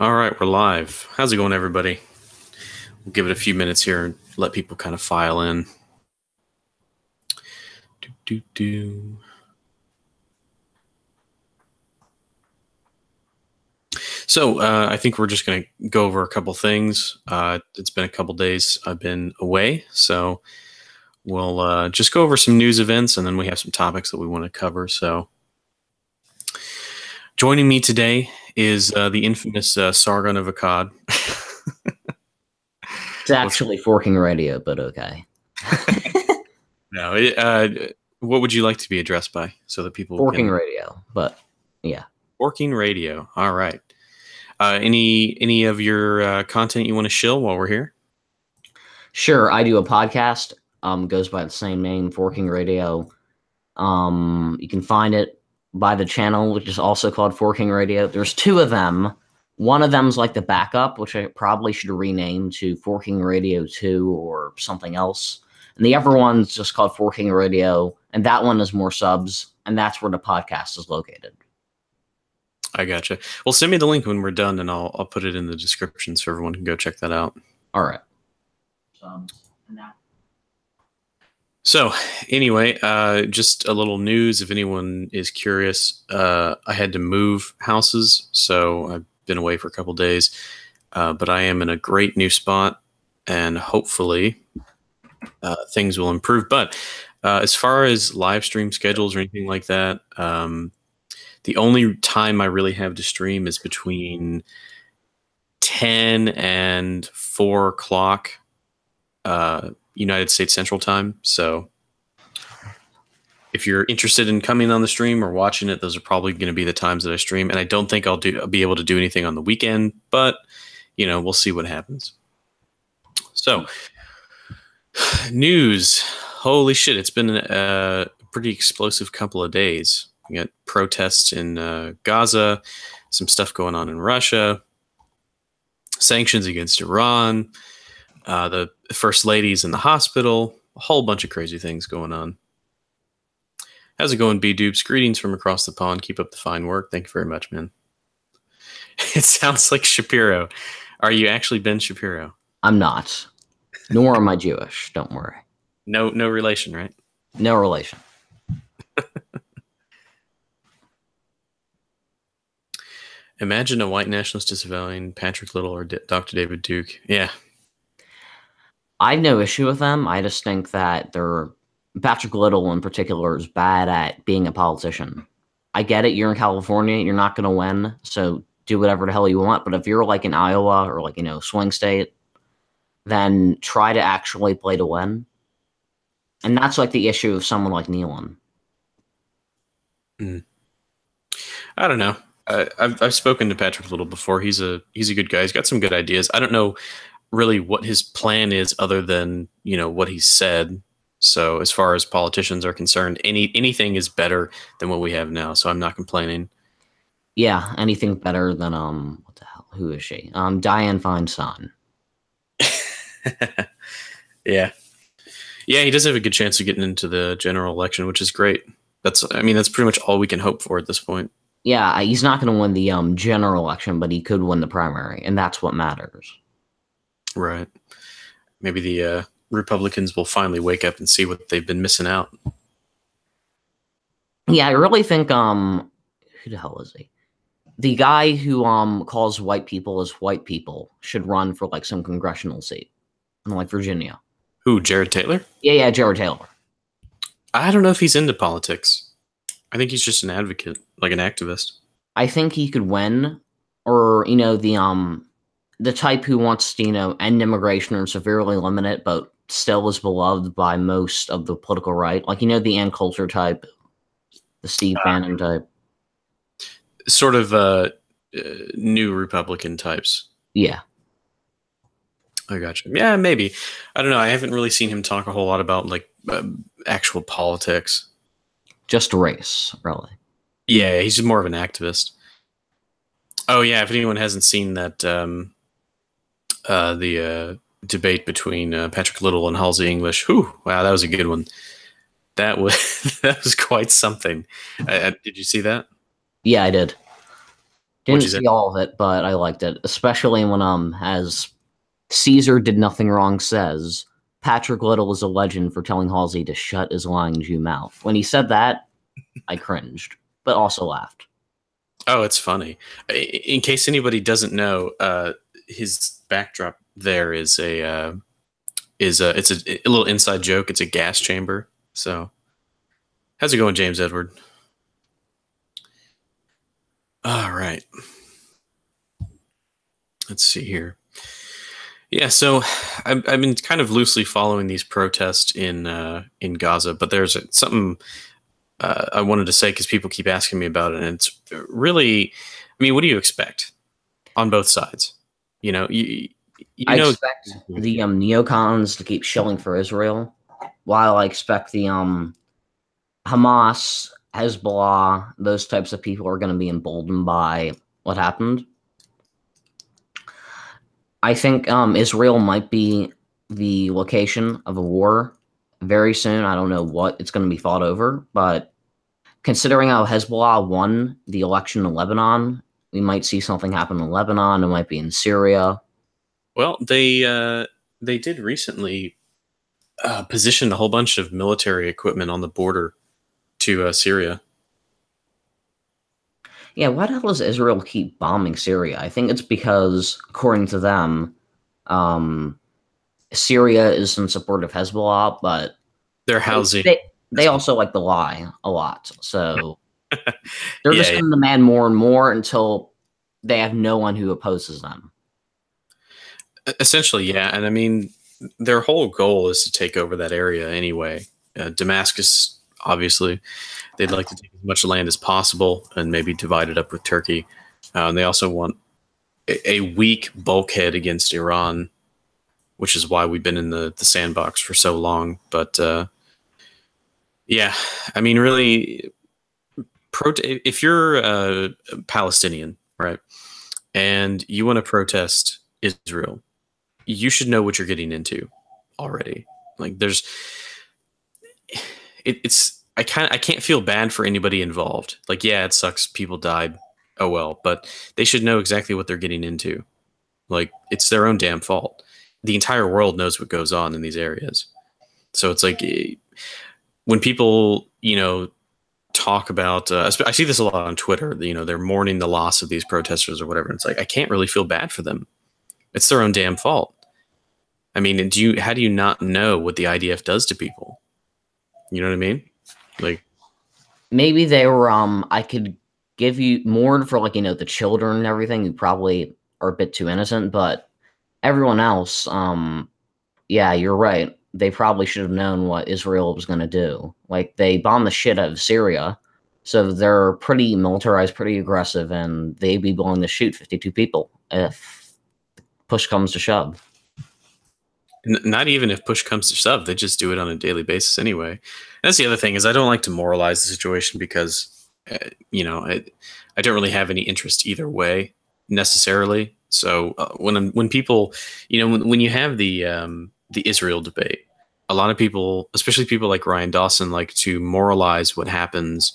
All right, we're live. How's it going, everybody? We'll give it a few minutes here and let people kind of file in. So I think we're just going to go over a couple things. It's been a couple days I've been away, so we'll just go over some news events, and then we have some topics that we want to cover. So joining me today is the infamous Sargon of Akkad. It's actually Forking Radio, but okay. No, what would you like to be addressed by so that people Forking Radio, but yeah. Forking Radio. All right. Any of your content you want to shill while we're here? Sure, I do a podcast. Goes by the same name, Forking Radio. You can find it by the channel, which is also called Forking Radio. There's two of them. One of them's like the backup, which I probably should rename to Forking Radio 2 or something else. And the other one's just called Forking Radio, and that one is more subs, and that's where the podcast is located. I gotcha. Well, send me the link when we're done, and I'll put it in the description so everyone can go check that out. All right. So, anyway, just a little news if anyone is curious. I had to move houses, so I've been away for a couple days, but I am in a great new spot, and hopefully things will improve. But as far as live stream schedules or anything like that, the only time I really have to stream is between 10 and 4 o'clock United States Central Time. So if you're interested in coming on the stream or watching it, those are probably going to be the times that I stream. And I don't think I'll be able to do anything on the weekend, but we'll see what happens. So news. Holy shit. It's been a pretty explosive couple of days. We got protests in Gaza, some stuff going on in Russia, sanctions against Iran, the first lady's in the hospital, a whole bunch of crazy things going on. How's it going, B-Dupes? Greetings from across the pond. Keep up the fine work. Thank you very much, man. It sounds like Shapiro. Are you actually Ben Shapiro? I'm not. Nor am I Jewish. Don't worry. No relation, right? No relation. Imagine a white nationalist disavowing Patrick Little or Dr. David Duke. Yeah. I have no issue with them. I just think that Patrick Little in particular is bad at being a politician. I get it. You're in California. You're not going to win. So do whatever the hell you want. But if you're like in Iowa or like, swing state, then try to actually play to win. And that's like the issue of someone like Nealon. I don't know. I've spoken to Patrick Little before. He's a good guy. He's got some good ideas. I don't know really what his plan is other than, what he said. So as far as politicians are concerned, anything is better than what we have now. So I'm not complaining. Yeah, anything better than what the hell? Who is she? Dianne Feinstein. Yeah. Yeah, he does have a good chance of getting into the general election, which is great. That's pretty much all we can hope for at this point. Yeah, he's not going to win the general election, but he could win the primary, and that's what matters. Right. Maybe the Republicans will finally wake up and see what they've been missing out. Yeah, I really think who the hell is he? The guy who calls white people as white people should run for like some congressional seat in like Virginia. Who, Jared Taylor? Yeah, Jared Taylor. I don't know if he's into politics. I think he's just an advocate, like an activist. I think he could win, or the type who wants to end immigration or severely limit it, but still is beloved by most of the political right, like the Ann Coulter type, the Steve Bannon type, sort of new Republican types. Yeah. I gotcha. Yeah, maybe. I don't know. I haven't really seen him talk a whole lot about like actual politics. Just race, really. Yeah, he's more of an activist. Oh yeah, if anyone hasn't seen that, the debate between Patrick Little and Halsey English. Whew, wow, that was a good one. That was quite something. Did you see that? Yeah, I did. What'd Didn't you say? see all of it, but I liked it, especially when as Caesar did nothing wrong says, Patrick Little is a legend for telling Halsey to shut his lying Jew mouth. When he said that, I cringed, but also laughed. Oh, it's funny. In case anybody doesn't know, his backdrop there is it's a little inside joke. It's a gas chamber. So, how's it going, James Edward? All right. Let's see here. Yeah, so I've been kind of loosely following these protests in Gaza, but there's something I wanted to say because people keep asking me about it, and it's really, I mean, what do you expect on both sides? You know, you I know, expect the neocons to keep shilling for Israel, while I expect the Hamas, Hezbollah, those types of people are going to be emboldened by what happened. I think Israel might be the location of a war very soon. I don't know what it's going to be fought over, but considering how Hezbollah won the election in Lebanon, we might see something happen in Lebanon. It might be in Syria. well, they did recently position a whole bunch of military equipment on the border to Syria. Yeah, why the hell does Israel keep bombing Syria? I think it's because, according to them, um, Syria is in support of Hezbollah, but They're housing. they also like to lie a lot. So they're just Yeah, going to demand more and more until they have no one who opposes them. essentially, yeah. And I mean, their whole goal is to take over that area anyway. Damascus, obviously, they'd like to take as much land as possible and maybe divide it up with Turkey. And they also want a weak bulkhead against Iran, which is why we've been in the sandbox for so long. But yeah, I mean, really, if you're a Palestinian, right, and you want to protest Israel, you should know what you're getting into already. Like, it's I can't feel bad for anybody involved. Like, yeah, it sucks, people died. Oh well, but they should know exactly what they're getting into. Like, it's their own damn fault. The entire world knows what goes on in these areas. So it's like when people, talk about, I see this a lot on Twitter, they're mourning the loss of these protesters or whatever. It's like, I can't really feel bad for them. It's their own damn fault. I mean, how do you not know what the IDF does to people? You know what I mean? Like, maybe they were, I could give you more for the children and everything who probably are a bit too innocent, but everyone else, yeah, you're right. They probably should have known what Israel was going to do. Like, they bombed the shit out of Syria, so they're pretty militarized, pretty aggressive, and they'd be willing to shoot 52 people if push comes to shove. not even if push comes to shove, they just do it on a daily basis anyway. That's the other thing, is I don't like to moralize the situation because, I don't really have any interest either way necessarily. So when people, when you have the Israel debate, a lot of people, especially people like Ryan Dawson, like to moralize what happens.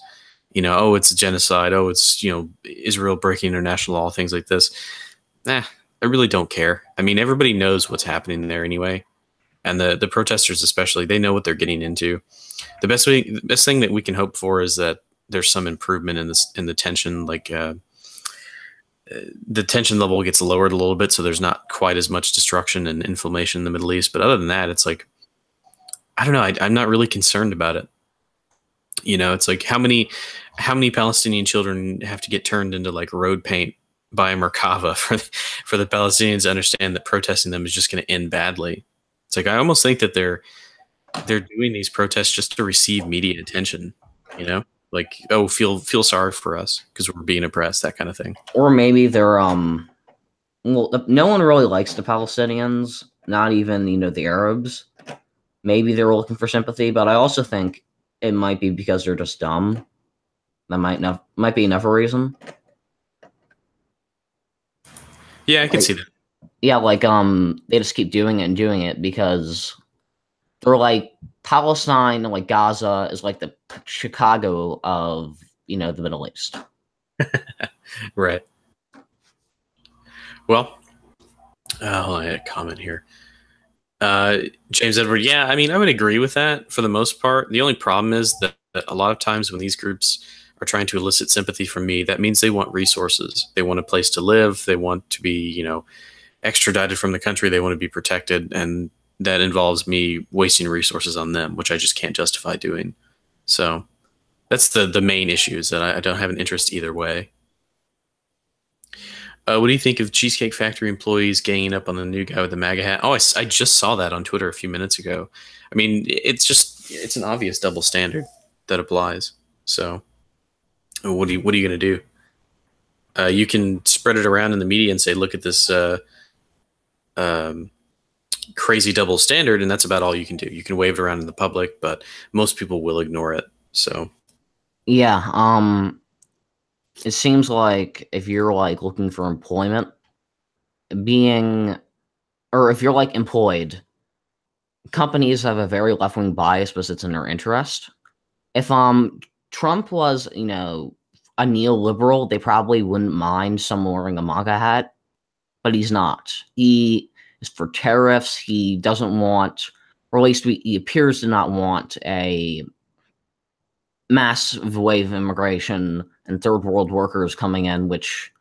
Oh, it's a genocide. Oh, it's Israel breaking international law, things like this. Nah, I really don't care. I mean, everybody knows what's happening there anyway, and the protesters especially, they know what they're getting into. The best thing that we can hope for is that there's some improvement in the tension, like the tension level gets lowered a little bit, so there's not quite as much destruction and inflammation in the Middle East. But other than that, it's like, I don't know. I'm not really concerned about it. It's like how many Palestinian children have to get turned into like road paint by Merkava for the Palestinians to understand that protesting them is just going to end badly. It's like, I almost think that they're doing these protests just to receive media attention. Like, oh, feel sorry for us because we're being oppressed, that kind of thing. Or maybe they're well, no one really likes the Palestinians, not even the Arabs. Maybe they're looking for sympathy, but I also think it might be because they're just dumb. That might be enough of a reason. Yeah, I can see that. Yeah, they just keep doing it because they're like, Palestine, like Gaza is like the Chicago of the Middle East. Right. Well, I had a comment here. James Edward, yeah, I mean, I would agree with that for the most part. The only problem is that a lot of times when these groups are trying to elicit sympathy from me, that means they want resources. They want a place to live. They want to be, extradited from the country. They want to be protected. And that involves me wasting resources on them, which I just can't justify doing. So that's the main issue, is that I don't have an interest either way. What do you think of Cheesecake Factory employees ganging up on the new guy with the MAGA hat? Oh, I just saw that on Twitter a few minutes ago. I mean, it's an obvious double standard that applies. So, what are you going to do? You can spread it around in the media and say, "Look at this crazy double standard," and that's about all you can do. You can wave it around in the public, but most people will ignore it. So, yeah, it seems like if you're like looking for employment, or if you're like employed, companies have a very left-wing bias because it's in their interest. If Trump was, a neoliberal, they probably wouldn't mind someone wearing a MAGA hat, but he's not. He is for tariffs. He doesn't want, or at least he appears to not want, a massive wave of immigration and third world workers coming in, which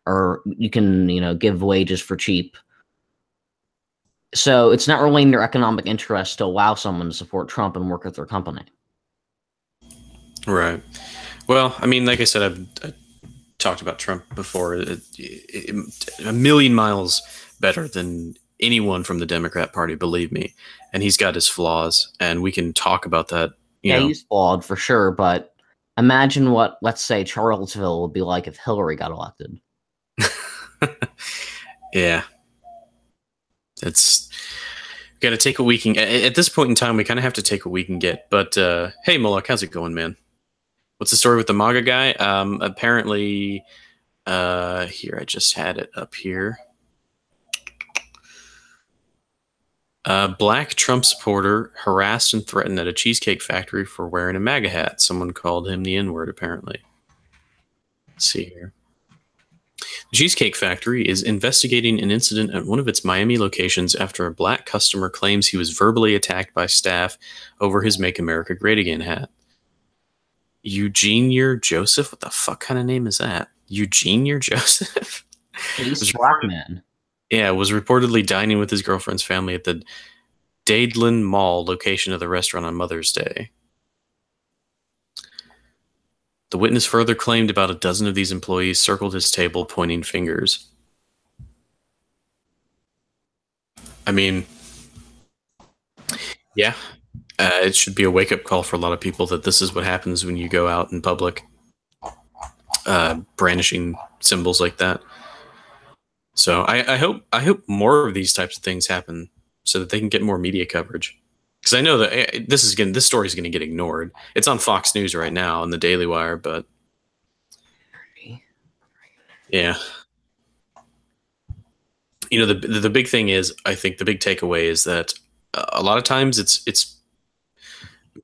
are, you can, give wages for cheap. So it's not really in their economic interest to allow someone to support Trump and work at their company. Right. Well, I mean, like I said, I've talked about Trump before. A million miles better than anyone from the Democrat Party, believe me. And he's got his flaws, and we can talk about that. Yeah, he's flawed for sure, but imagine what, let's say, Charlottesville would be like if Hillary got elected. Yeah. It's got to take what we can. At this point in time, we kind of have to take what we can get. But hey, Moloch, how's it going, man? What's the story with the MAGA guy? Apparently, here, I just had it up here. Black Trump supporter harassed and threatened at a Cheesecake Factory for wearing a MAGA hat. Someone called him the N-word, apparently. Let's see here. The Cheesecake Factory is investigating an incident at one of its Miami locations after a black customer claims he was verbally attacked by staff over his Make America Great Again hat. Eugene Joseph? What the fuck kind of name is that? Eugene Joseph? He's a black man. Yeah, was reportedly dining with his girlfriend's family at the Dadeland Mall location of the restaurant on Mother's Day. The witness further claimed about a dozen of these employees circled his table, pointing fingers. I mean, yeah, it should be a wake-up call for a lot of people that this is what happens when you go out in public, brandishing symbols like that. So I hope more of these types of things happen so that they can get more media coverage. Because I know that this story is going to get ignored. It's on Fox News right now and the Daily Wire, but yeah, the big thing is, I think the big takeaway is that a lot of times it's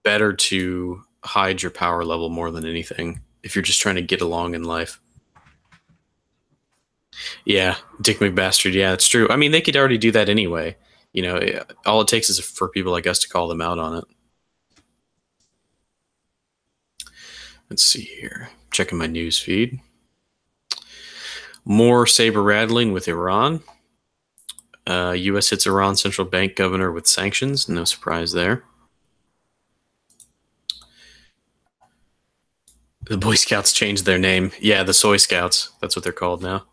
better to hide your power level more than anything if you're just trying to get along in life. Yeah, Dick McBastard. Yeah, it's true. I mean, they could already do that anyway. All it takes is for people like us to call them out on it. Let's see here. Checking my news feed. More saber rattling with Iran. U.S. hits Iran central bank governor with sanctions. No surprise there. The Boy Scouts changed their name. Yeah, the Soy Scouts. That's what they're called now.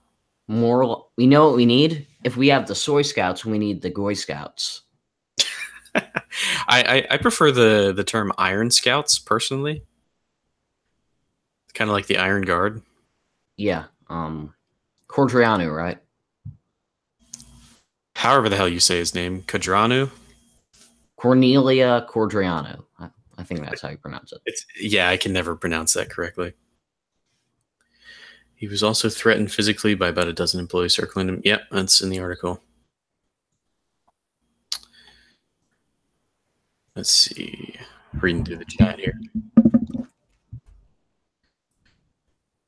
We know what we need. If we have the Soy Scouts, we need the Goy Scouts. I prefer the term Iron Scouts personally. Kind of like the Iron Guard. Yeah. Cordranu, right? However the hell you say his name. Cordranu? Cornelia Cordranu. I think that's how you pronounce it. Yeah, I can never pronounce that correctly. He was also threatened physically by about a dozen employees circling him. Yep, that's in the article. Let's see. Reading through the chat here.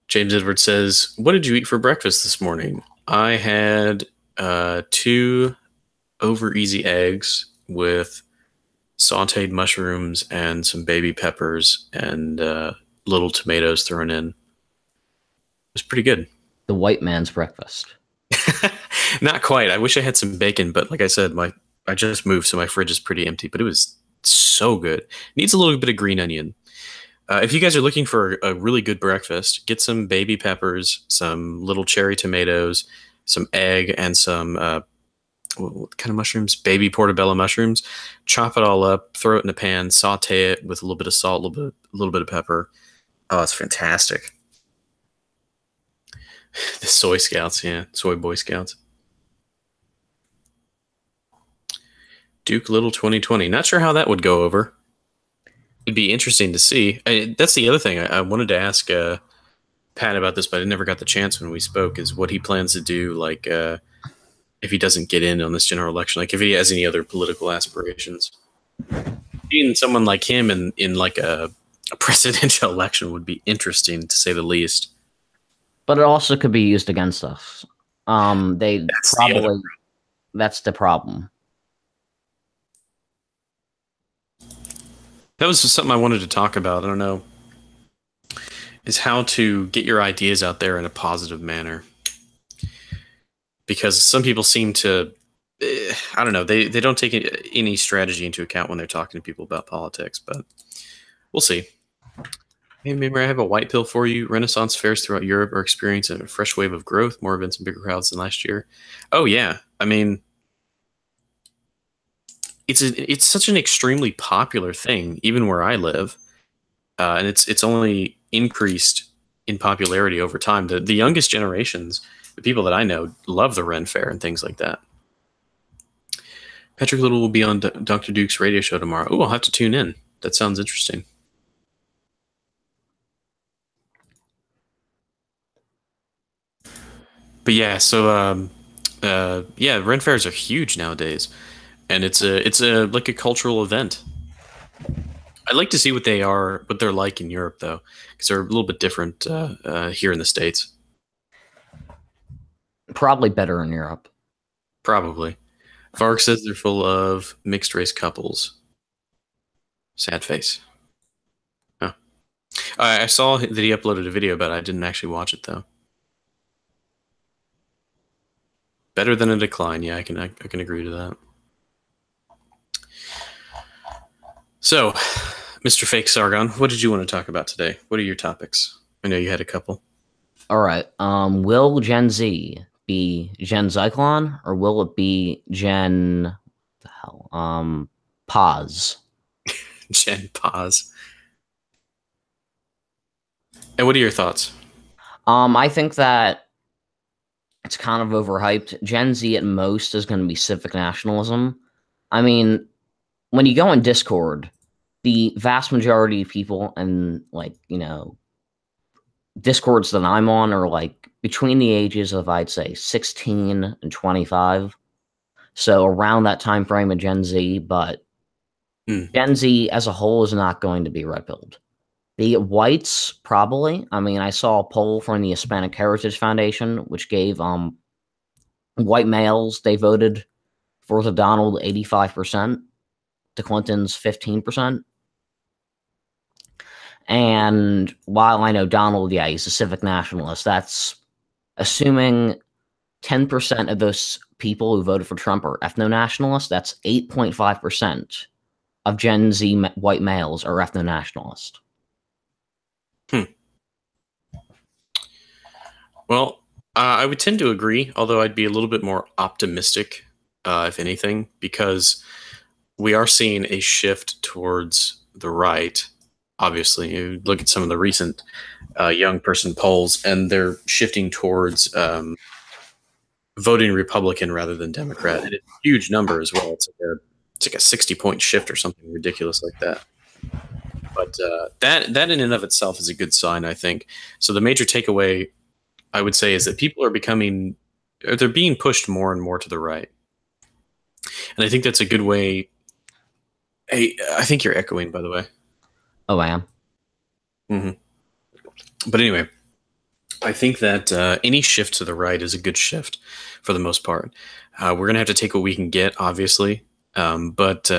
James Edwards says, "What did you eat for breakfast this morning?" I had two over easy eggs with sauteed mushrooms and some baby peppers and little tomatoes thrown in. It was pretty good. The white man's breakfast. Not quite. I wish I had some bacon, but like I said, my I just moved, so my fridge is pretty empty. But it was so good. Needs a little bit of green onion. If you guys are looking for a really good breakfast, get some baby peppers, some little cherry tomatoes, some egg, and some what kind of mushrooms? Baby portobello mushrooms. Chop it all up, throw it in a pan, saute it with a little bit of salt, a little bit of pepper. Oh, it's fantastic. The soy scouts, yeah, soy boy scouts. Duke Little 2020. Not sure how that would go over. It'd be interesting to see. That's the other thing I wanted to ask Pat about this, but I never got the chance when we spoke. Is what he plans to do, like if he doesn't get in on this general election, like if he has any other political aspirations. Seeing someone like him in like a presidential election would be interesting to say the least. But it also could be used against us. That's the problem. That was just something I wanted to talk about. I don't know. Is how to get your ideas out there in a positive manner. Because some people seem to, I don't know, they don't take any strategy into account when they're talking to people about politics, but we'll see. Hey, maybe I have a white pill for you. Renaissance fairs throughout Europe are experiencing a fresh wave of growth, more events and bigger crowds than last year. Oh, yeah. I mean, it's such an extremely popular thing, even where I live. And it's only increased in popularity over time. The youngest generations, the people that I know, love the Ren Fair and things like that. Patrick Little will be on Dr. Duke's radio show tomorrow. Oh, I'll have to tune in. That sounds interesting. But yeah, so yeah, Ren Fairs are huge nowadays, and it's a like a cultural event. I'd like to see what they're like in Europe though, because they're a little bit different here in the States. Probably better in Europe. Probably. Varg says they're full of mixed race couples. Sad face. Oh. I saw that he uploaded a video, but I didn't actually watch it though. Better than a decline. Yeah, I can agree to that. So, Mr. Fake Sargon, what did you want to talk about today? What are your topics? I know you had a couple. All right. Will Gen Z be Gen Zyklon or will it be Gen the hell? Paz? Gen Paz. And what are your thoughts? I think that it's kind of overhyped. Gen Z at most is going to be civic nationalism. I mean, when you go on Discord, the vast majority of people and like, you know, Discords that I'm on are like between the ages of I'd say 16 and 25. So around that time frame of Gen Z, but Gen Z as a whole is not going to be red pilled. The whites probably. I mean, I saw a poll from the Hispanic Heritage Foundation, which gave white males, they voted for the Donald 85%, to Clinton's 15%. And while I know Donald, yeah, he's a civic nationalist, that's assuming 10% of those people who voted for Trump are ethno-nationalists. That's 8.5% of Gen Z white males are ethno-nationalist. Well, I would tend to agree, although I'd be a little bit more optimistic, if anything, because we are seeing a shift towards the right. Obviously, you look at some of the recent young person polls, and they're shifting towards voting Republican rather than Democrat. And it's a huge number as well. It's like a 60-point shift or something ridiculous like that. But that in and of itself is a good sign, I think. So the major takeaway, I would say, is that people are they're being pushed more and more to the right. And I think that's a good way. Hey, I think you're echoing, by the way. Oh, I am. Mm-hmm. But anyway, I think that any shift to the right is a good shift for the most part. We're going to have to take what we can get, obviously. But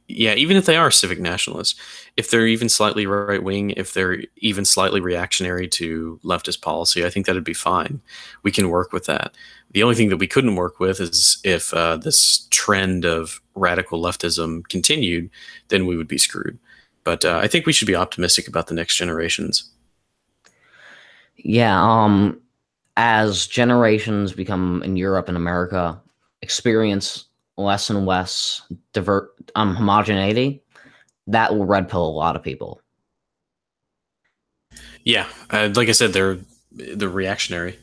yeah, even if they are civic nationalists, if they're even slightly right wing, if they're even slightly reactionary to leftist policy, I think that'd be fine. We can work with that. The only thing that we couldn't work with is if this trend of radical leftism continued, then we would be screwed. But I think we should be optimistic about the next generations. Yeah, as generations become in Europe and America experience less and less homogeneity, that will red pill a lot of people. Yeah, like I said, they're reactionary.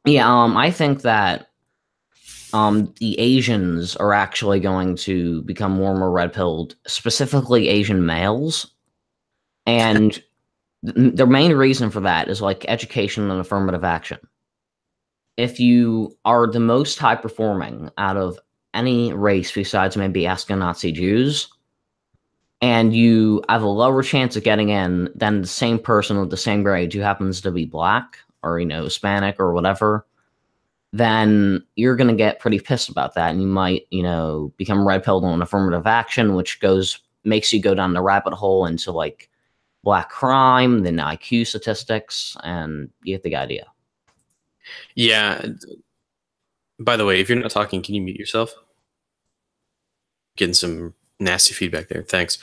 Yeah, I think that the Asians are actually going to become more and more red pilled, specifically Asian males, and the main reason for that is like education and affirmative action. If you are the most high performing out of any race besides maybe Ashkenazi Jews, and you have a lower chance of getting in than the same person with the same grade who happens to be black or, Hispanic or whatever, then you're going to get pretty pissed about that. And you might, become red pilled on affirmative action, which makes you go down the rabbit hole into like black crime, then IQ statistics, and you get the idea. Yeah. By the way, if you're not talking, can you mute yourself? Getting some nasty feedback there. Thanks.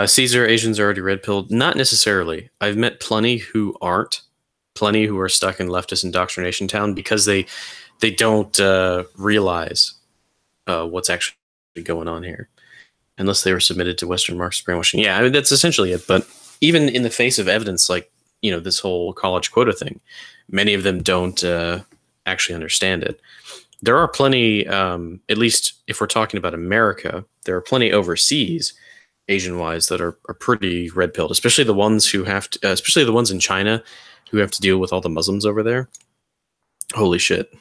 Caesar, Asians are already red pilled. Not necessarily. I've met plenty who aren't. Plenty who are stuck in leftist indoctrination town because they don't realize what's actually going on here, unless they were submitted to Western Marxist brainwashing. Yeah, I mean, that's essentially it. But even in the face of evidence like this whole college quota thing, many of them don't actually understand it. There are plenty, at least if we're talking about America, there are plenty overseas, Asian-wise, that are pretty red-pilled, especially the ones who have to, especially the ones in China who have to deal with all the Muslims over there. Holy shit.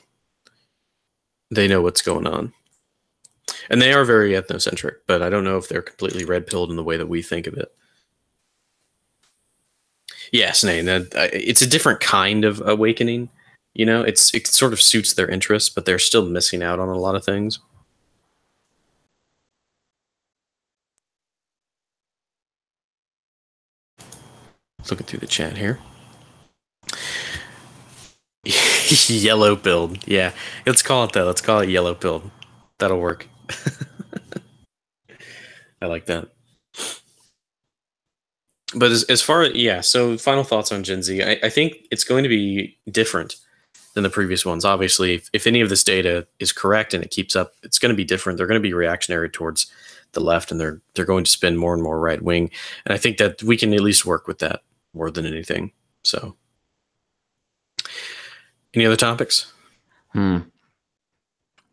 They know what's going on. And they are very ethnocentric, but I don't know if they're completely red-pilled in the way that we think of it. Yes, Nate, it's a different kind of awakening. It sort of suits their interests, but they're still missing out on a lot of things. Looking through the chat here. Yellow pilled. Yeah, let's call it that. Let's call it yellow pilled. That'll work. I like that. But as far as, yeah, so final thoughts on Gen Z. I think it's going to be different than the previous ones. Obviously, if any of this data is correct and it keeps up, it's going to be different. They're going to be reactionary towards the left, and they're going to spin more and more right wing. And I think that we can at least work with that more than anything. So, any other topics? Let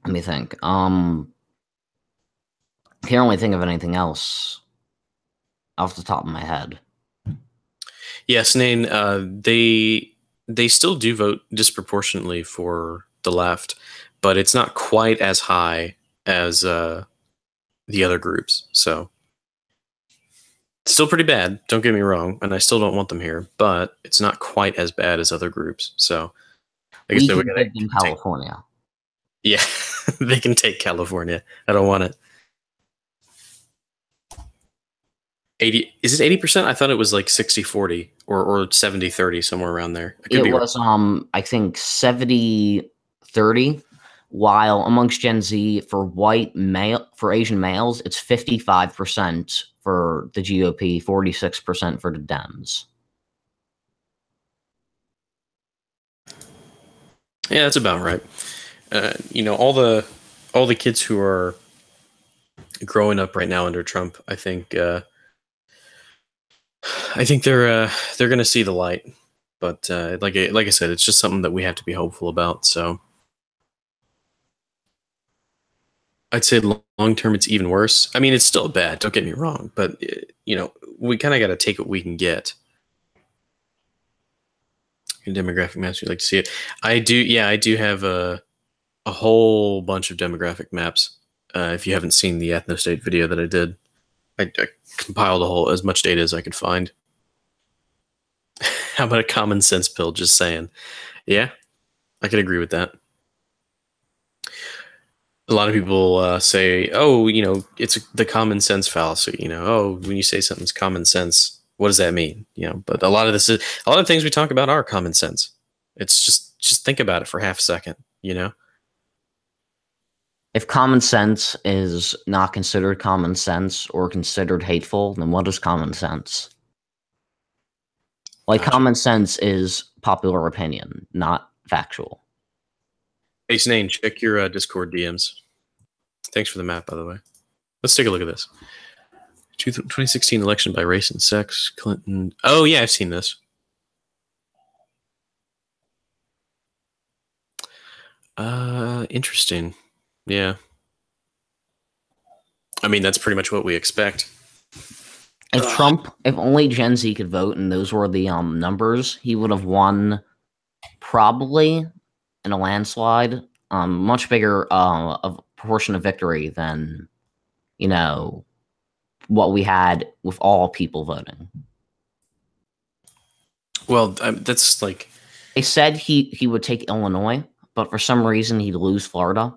me think. Can't really think of anything else off the top of my head. Yes, Nain, they still do vote disproportionately for the left, but it's not quite as high as the other groups. So it's still pretty bad. Don't get me wrong, and I still don't want them here, but it's not quite as bad as other groups. So I guess we can take California. Yeah, they can take California. I don't want it. 80, is it 80%? I thought it was like 60-40 or 70-30, somewhere around there. It was I think 70-30, while amongst Gen Z for Asian males, it's 55% for the GOP, 46% for the Dems. Yeah, that's about right. All the kids who are growing up right now under Trump, I think they're going to see the light, but like I said, it's just something that we have to be hopeful about. So I'd say long term, it's even worse. I mean, it's still bad. Don't get me wrong, but we kind of got to take what we can get. Your demographic maps, you'd like to see it. I do. Yeah, I do have a whole bunch of demographic maps. If you haven't seen the Ethnostate video that I did, I compiled as much data as I could find. How about a common sense pill? Just saying. Yeah, I could agree with that. A lot of people say, "Oh, it's the common sense fallacy." Oh, when you say something's common sense, what does that mean? But a lot of things we talk about are common sense. It's just think about it for half a second. If common sense is not considered common sense or considered hateful, then what is common sense? Like, Gotcha. common sense is popular opinion, not factual. Hey, Snane, check your Discord DMs. Thanks for the map, by the way. Let's take a look at this. 2016 election by race and sex. Clinton. Oh, yeah, I've seen this. Interesting. Yeah. I mean, that's pretty much what we expect. If only Gen Z could vote and those were the numbers, he would have won probably in a landslide. Much bigger of proportion of victory than what we had with all people voting. Well, that's like they said he would take Illinois, but for some reason he'd lose Florida.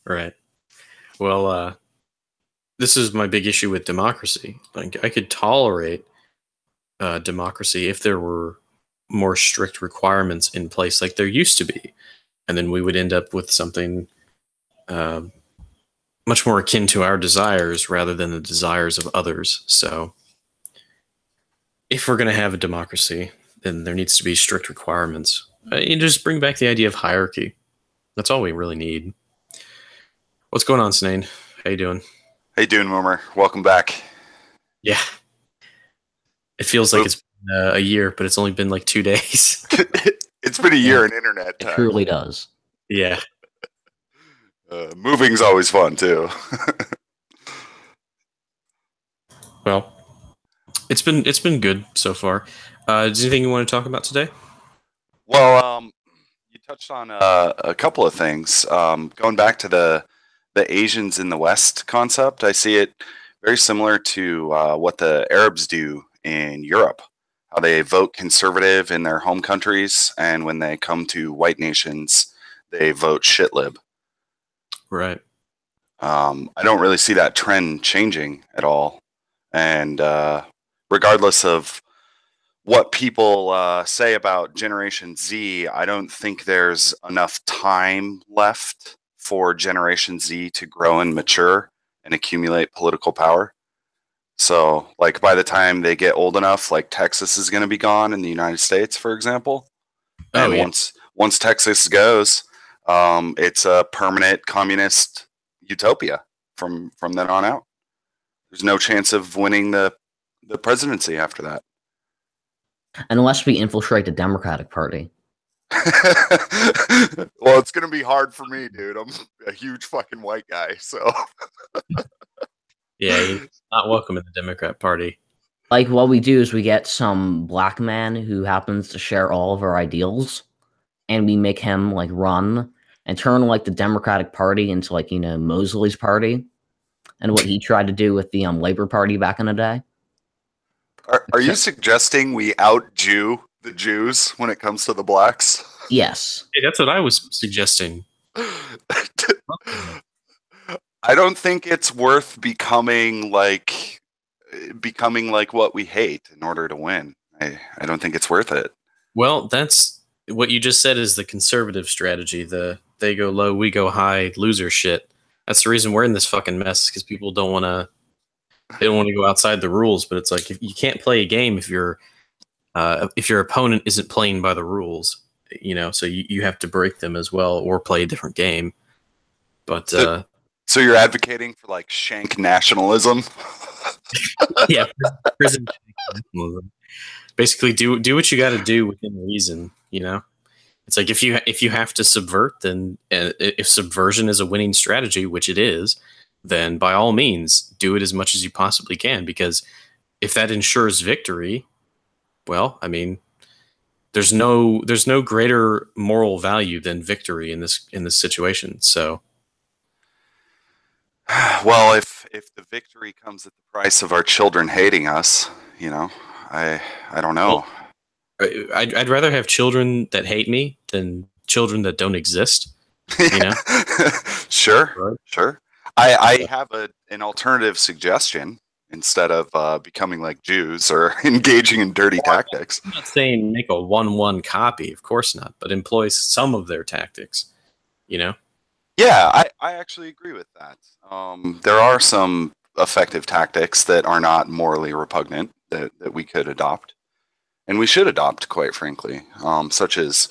Right. Well, this is my big issue with democracy. Like, I could tolerate democracy if there were more strict requirements in place, like there used to be, and then we would end up with something much more akin to our desires rather than the desires of others. So, if we're going to have a democracy, then there needs to be strict requirements. You just bring back the idea of hierarchy. That's all we really need. What's going on, Snane? How you doing? How you doing, Moomer? Welcome back. Yeah. It feels like it's been a year, but it's only been like 2 days. It's been a year in internet time. It truly does. Yeah. Moving's always fun, too. Well, it's been good so far. Is there anything you want to talk about today? Well, you touched on a couple of things. Going back to the Asians in the West concept, I see it very similar to what the Arabs do in Europe. How they vote conservative in their home countries, and when they come to white nations, they vote shitlib. Right. I don't really see that trend changing at all. And regardless of what people say about Generation Z, I don't think there's enough time left for Generation Z to grow and mature and accumulate political power. So, like, by the time they get old enough, like, Texas is going to be gone in the United States, for example. And once Texas goes, it's a permanent communist utopia from then on out. There's no chance of winning the presidency after that. Unless we infiltrate the Democratic Party. Well, it's going to be hard for me, dude. I'm a huge fucking white guy, so... Yeah, you're not welcome in the Democrat Party. Like, what we do is we get some black man who happens to share all of our ideals, and we make him, like, run and turn, like, the Democratic Party into, like, Mosley's party, and what he tried to do with the Labor Party back in the day. Are you suggesting we out-Jew the Jews when it comes to the blacks? Yes. Hey, that's what I was suggesting. I don't think it's worth becoming like what we hate in order to win. I don't think it's worth it. Well, that's what you just said is the conservative strategy. They go low, we go high, loser shit. That's the reason we're in this fucking mess, because people don't want to. They don't want to go outside the rules. But it's like, if you can't play a game if your opponent isn't playing by the rules, so you have to break them as well or play a different game. But so you're advocating for, like, shank nationalism? Yeah, prison nationalism. Basically, do what you got to do within reason. It's like, if you have to subvert, then if subversion is a winning strategy, which it is, then by all means do it as much as you possibly can, because if that ensures victory, well, I mean, there's no greater moral value than victory in this situation. So Well, if the victory comes at the price of our children hating us, I don't know. Well, I'd rather have children that hate me than children that don't exist. You know? Sure, Right. sure. I have an alternative suggestion instead of becoming like Jews or engaging in dirty tactics. I'm not saying make a 1-1 copy, of course not, but employ some of their tactics. You know? Yeah, I actually agree with that. There are some effective tactics that are not morally repugnant that we could adopt, and we should adopt, quite frankly, such as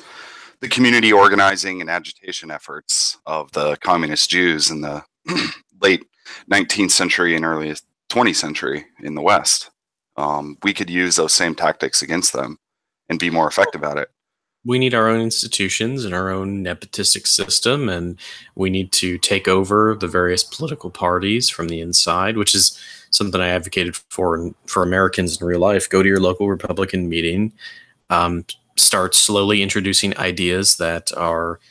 the community organizing and agitation efforts of the communist Jews in the late 19th century and early 20th century in the West. We could use those same tactics against them and be more effective at it. We need our own institutions and our own nepotistic system, and we need to take over the various political parties from the inside, which is something I advocated for Americans in real life. Go to your local Republican meeting, start slowly introducing ideas that are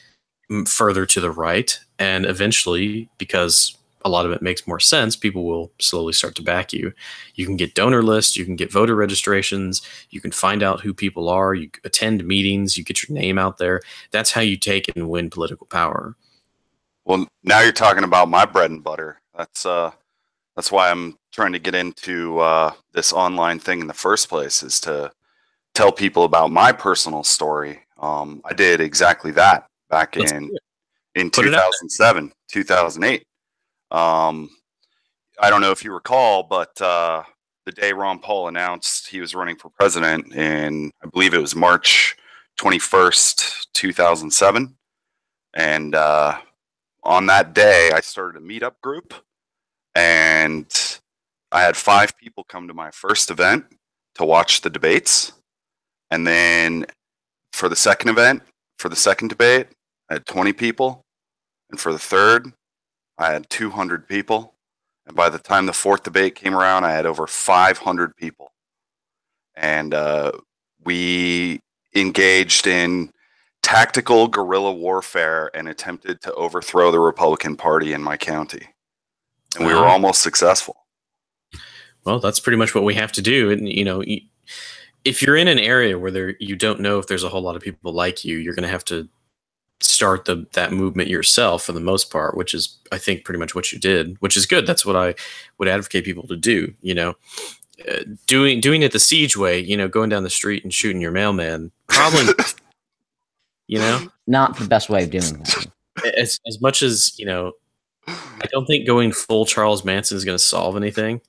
further to the right, and eventually, because a lot of it makes more sense, people will slowly start to back you. You can get donor lists, you can get voter registrations, you can find out who people are, you attend meetings, you get your name out there. That's how you take and win political power. Well, now you're talking about my bread and butter. That's why I'm trying to get into this online thing in the first place, is to tell people about my personal story. I did exactly that back in 2007, 2008. I don't know if you recall, but the day Ron Paul announced he was running for president in, I believe it was March 21st, 2007. And on that day, I started a meetup group, and I had 5 people come to my first event to watch the debates. And then for the second event, for the second debate, I had 20 people. And for the third, I had 200 people. And by the time the fourth debate came around, I had over 500 people. And we engaged in tactical guerrilla warfare and attempted to overthrow the Republican Party in my county. And we were almost successful. Well, that's pretty much what we have to do. And, if you're in an area where you don't know if there's a whole lot of people like you, you're going to have to start that movement yourself for the most part, which is, I think, pretty much what you did, which is good. That's what I would advocate people to do. Doing it the siege way, going down the street and shooting your mailman, probably, not the best way of doing that. As much as, I don't think going full Charles Manson is going to solve anything.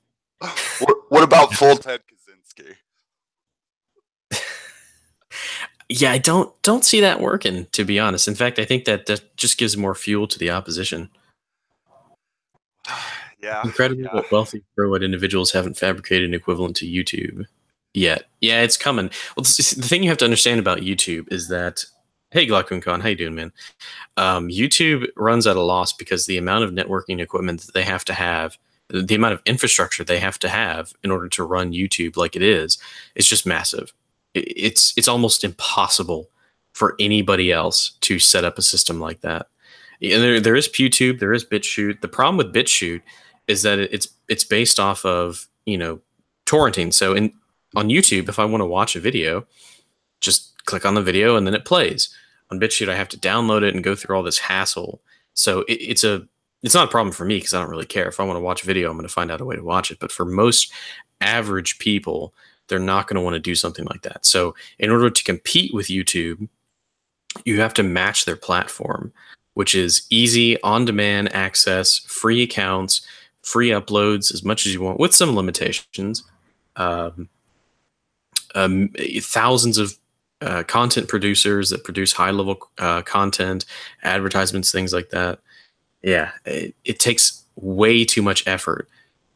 What about full Ted Kaczynski? Yeah, I don't see that working, to be honest. In fact, I think that just gives more fuel to the opposition. Yeah. Incredibly wealthy pro-white individuals haven't fabricated an equivalent to YouTube yet. Yeah, it's coming. Well, the thing you have to understand about YouTube is that, hey, Glaucon Khan, how you doing, man? YouTube runs at a loss because the amount of networking equipment that they have to have, the amount of infrastructure they have to have in order to run YouTube like it is just massive. It's almost impossible for anybody else to set up a system like that. And there is PewTube, there is BitChute. The problem with BitChute is that it's based off of torrenting. So on YouTube, if I want to watch a video, just click on the video and then it plays. On BitChute, I have to download it and go through all this hassle. So it's not a problem for me because I don't really care. If I want to watch a video, I'm going to find out a way to watch it. But for most average people, they're not going to want to do something like that. So in order to compete with YouTube, you have to match their platform, which is easy, on-demand access, free accounts, free uploads as much as you want, with some limitations. Thousands of content producers that produce high-level content, advertisements, things like that. Yeah, it takes way too much effort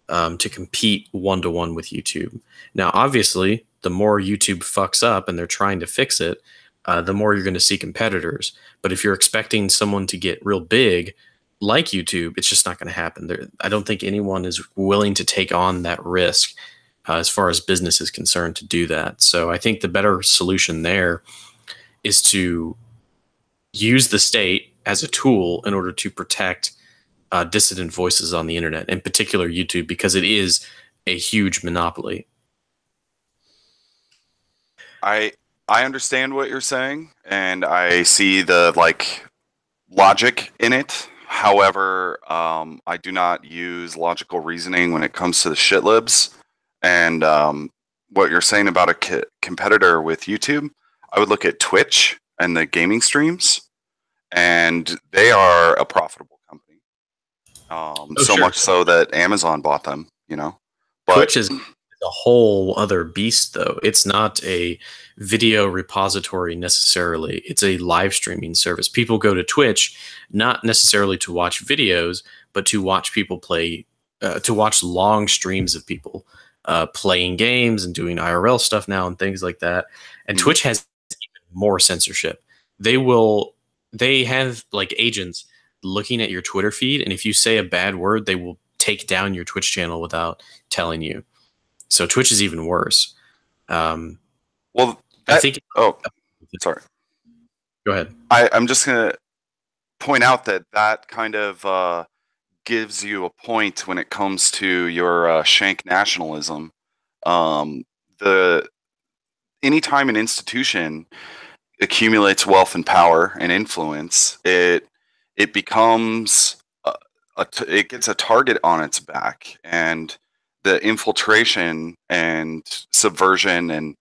to compete one-to-one with YouTube. Now, obviously, the more YouTube fucks up and they're trying to fix it, the more you're going to see competitors. But if you're expecting someone to get real big like YouTube, it's just not going to happen. I don't think anyone is willing to take on that risk as far as business is concerned to do that. So I think the better solution there is to use the state as a tool in order to protect dissident voices on the internet, in particular YouTube, because it is a huge monopoly. I understand what you're saying, and I see the logic in it. However, I do not use logical reasoning when it comes to the shit libs. And what you're saying about a competitor with YouTube, I would look at Twitch and the gaming streams, and they are a profitable company. So much so that Amazon bought them, you know. But Twitch is a whole other beast, though. It's not a video repository necessarily. It's a live streaming service. People go to Twitch not necessarily to watch videos, but to watch people play, to watch long streams of people playing games and doing IRL stuff now and things like that. And Twitch has even more censorship. They have like agents looking at your Twitter feed, and if you say a bad word, they will take down your Twitch channel without telling you. So Twitch is even worse. Well, I think. Oh, sorry. Go ahead. I'm just gonna point out that kind of gives you a point when it comes to your shank nationalism. Anytime an institution accumulates wealth and power and influence, it becomes it gets a target on its back, and the infiltration and subversion and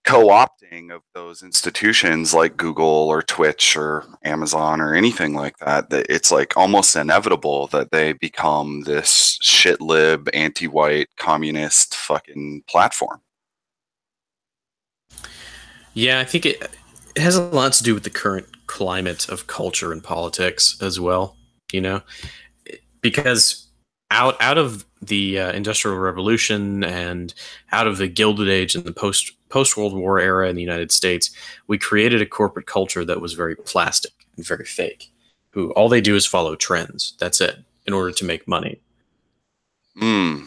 co-opting of those institutions like Google or Twitch or Amazon or anything like that, that it's like almost inevitable that they become this shit lib, anti-white, communist fucking platform. Yeah, I think it has a lot to do with the current climate of culture and politics as well, you know, because out of the Industrial Revolution and out of the Gilded Age and the post-World War era in the United States, we created a corporate culture that was very plastic and very fake, who all they do is follow trends. That's it, in order to make money.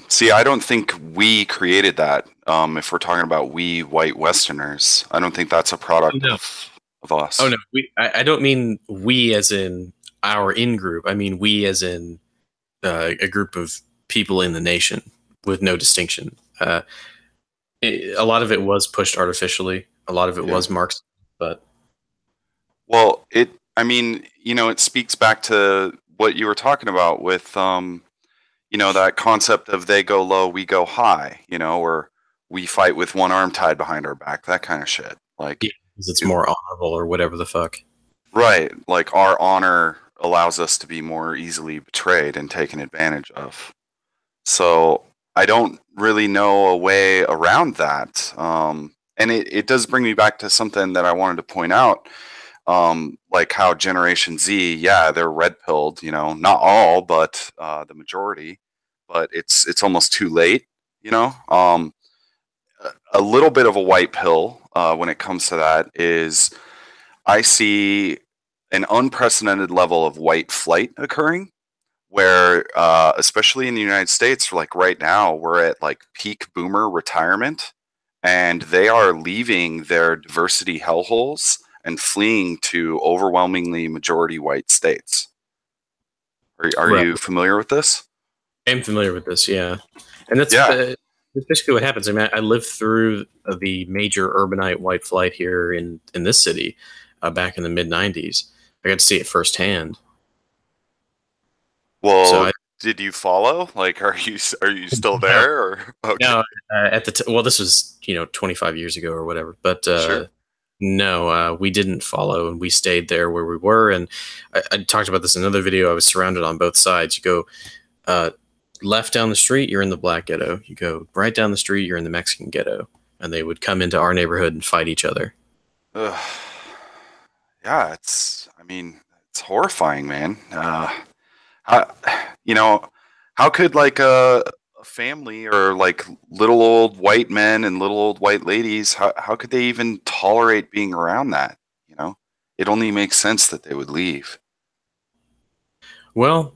See, I don't think we created that. If we're talking about we white Westerners, I don't think that's a product of us. Oh, no. I don't mean we as in our in-group. I mean we as in a group of people in the nation with no distinction. A lot of it was pushed artificially. A lot of it was Marxist, but... Well, I mean, you know, it speaks back to what you were talking about with, you know, that concept of they go low, we go high, you know, or we fight with one arm tied behind our back, that kind of shit. Like, yeah, because it's more honorable or whatever the fuck. Right. Like, our honor allows us to be more easily betrayed and taken advantage of. So I don't really know a way around that. And it does bring me back to something that I wanted to point out. Like how Generation Z, yeah, they're red-pilled, you know, not all, but the majority. But it's almost too late, you know. A little bit of a white pill when it comes to that is I see an unprecedented level of white flight occurring, where especially in the United States, like right now, we're at like peak boomer retirement, and they are leaving their diversity hellholes and fleeing to overwhelmingly majority white states. Are you familiar with this? I'm familiar with this, yeah. And that's basically what happens. I mean, I lived through the major urbanite white flight here in this city back in the mid-'90s. I got to see it firsthand. Well, so did you follow? Like, are you still there? Or okay. No, at the well, this was 25 years ago or whatever. But sure. No, we didn't follow, and we stayed there where we were. And I talked about this in another video. I was surrounded on both sides. You go left down the street, you're in the black ghetto. You go right down the street, you're in the Mexican ghetto. And they would come into our neighborhood and fight each other. Yeah, it's horrifying, man. How could like a family or like little old white men and little old white ladies, how could they even tolerate being around that? You know, it only makes sense that they would leave. Well,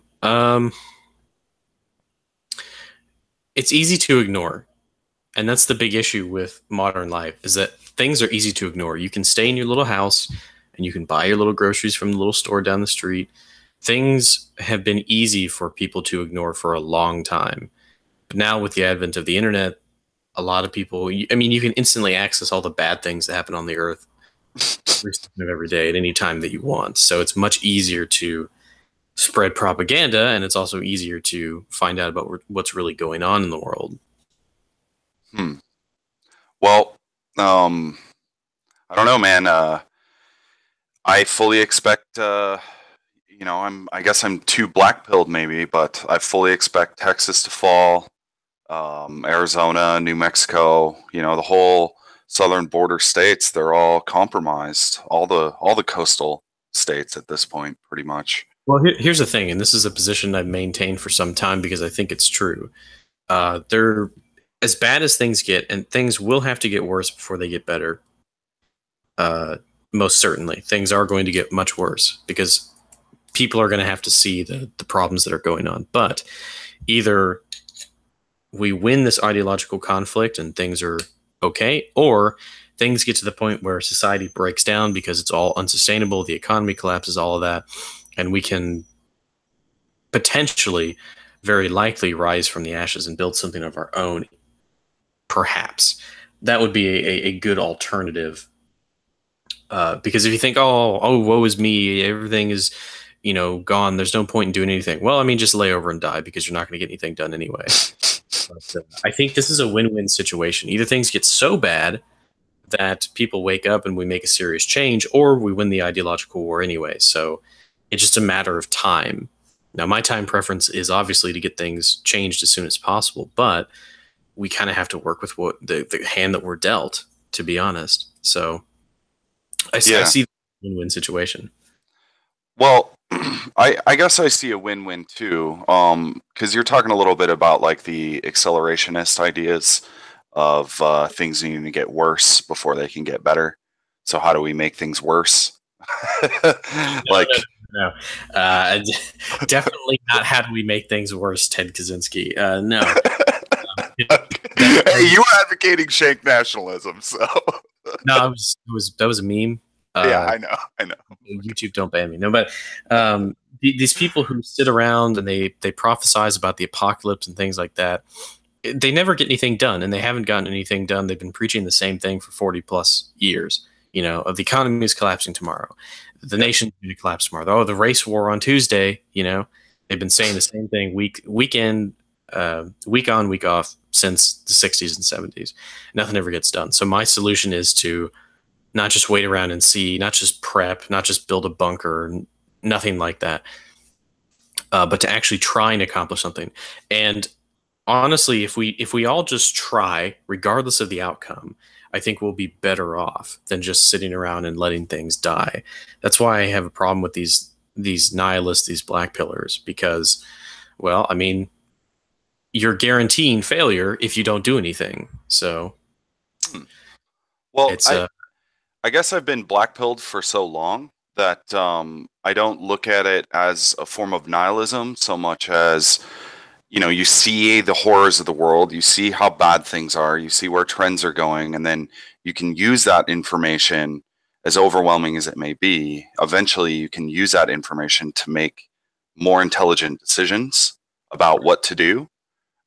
it's easy to ignore. And that's the big issue with modern life, is that things are easy to ignore. You can stay in your little house and you can buy your little groceries from the little store down the street. things have been easy for people to ignore for a long time. But now with the advent of the internet, a lot of people, I mean, you can instantly access all the bad things that happen on the earth every day at any time that you want. So it's much easier to spread propaganda, and it's also easier to find out about what's really going on in the world. Well, I don't know, man. I fully expect, I guess I'm too black-pilled maybe, but I fully expect Texas to fall, Arizona, New Mexico, the whole southern border states, they're all compromised. All the coastal states at this point, pretty much. Well, here's the thing, and this is a position I've maintained for some time because I think it's true. They're as bad as things get, and things will have to get worse before they get better. Most certainly, things are going to get much worse because people are going to have to see the problems that are going on. But either we win this ideological conflict and things are okay, or things get to the point where society breaks down because it's all unsustainable, the economy collapses, all of that, and we can potentially, very likely, rise from the ashes and build something of our own. Perhaps that would be a good alternative. Because if you think, oh, woe is me, everything is, gone, there's no point in doing anything. Well, I mean, just lay over and die because you're not going to get anything done anyway. But, I think this is a win-win situation. Either things get so bad that people wake up and we make a serious change, or we win the ideological war anyway. So it's just a matter of time. Now, my time preference is obviously to get things changed as soon as possible, but we kind of have to work with what the hand that we're dealt, to be honest. So I see the win-win situation. Well, I guess I see a win-win too, because you're talking a little bit about like the accelerationist ideas of things needing to get worse before they can get better. So how do we make things worse? No. Definitely not how do we make things worse, Ted Kaczynski. No. Hey, you were advocating shank nationalism, so. No, that was a meme. Yeah, I know. YouTube, don't ban me. No, but these people who sit around and they prophesize about the apocalypse and things like that, they never get anything done, and they haven't gotten anything done. They've been preaching the same thing for 40 plus years. Of the economy is collapsing tomorrow. The nation's going to collapse tomorrow. Oh, the race war on Tuesday. They've been saying the same thing week on, week off since the 60s and 70s. Nothing ever gets done. So my solution is to not just wait around and see, not just prep, not just build a bunker, nothing like that, but to actually try and accomplish something. And honestly, if we all just try, regardless of the outcome, I think we'll be better off than just sitting around and letting things die. That's why I have a problem with these nihilists, these black pillars, because, well, I mean, you're guaranteeing failure if you don't do anything. So, well, I guess I've been black-pilled for so long that I don't look at it as a form of nihilism so much as, you see the horrors of the world, you see how bad things are, you see where trends are going, and then you can use that information, as overwhelming as it may be. Eventually, you can use that information to make more intelligent decisions about what to do.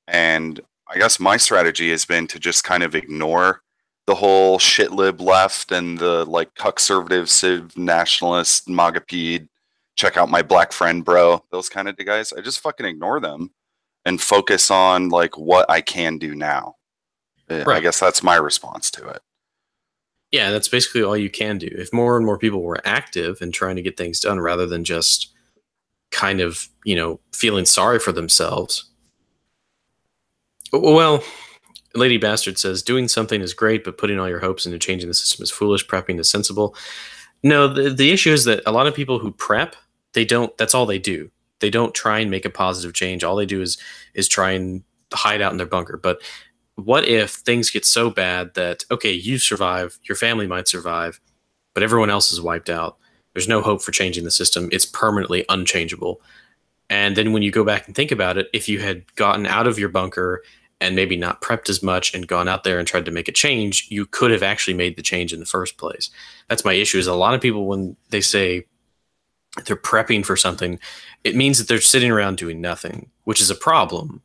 And I guess my strategy has been to just kind of ignore the whole shit lib left and the like conservative civ nationalist magapede, check out my black friend bro, those kind of guys. I just fucking ignore them and focus on like what I can do now. Right. I guess that's my response to it. Yeah, that's basically all you can do. If more and more people were active and trying to get things done rather than just kind of, feeling sorry for themselves. Well, Lady Bastard says, doing something is great, but putting all your hopes into changing the system is foolish. Prepping is sensible. No, the issue is that a lot of people who prep, that's all they do. They don't try and make a positive change. All they do is try and hide out in their bunker. But what if things get so bad that, okay, you survive, your family might survive, but everyone else is wiped out. There's no hope for changing the system. It's permanently unchangeable. And then when you go back and think about it, if you had gotten out of your bunker and maybe not prepped as much and gone out there and tried to make a change, you could have actually made the change in the first place. That's my issue, is a lot of people, when they say, they're prepping for something, it means that they're sitting around doing nothing, which is a problem.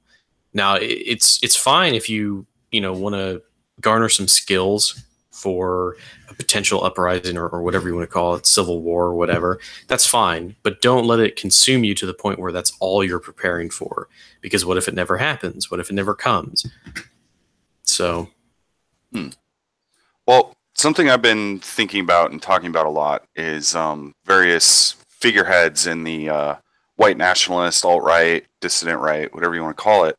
Now, it's fine if you want to garner some skills for a potential uprising or whatever you want to call it, civil war or whatever. That's fine, but don't let it consume you to the point where that's all you're preparing for. Because what if it never happens? What if it never comes? So, Well, something I've been thinking about and talking about a lot is various figureheads in the white nationalist, alt-right, dissident right, whatever you want to call it,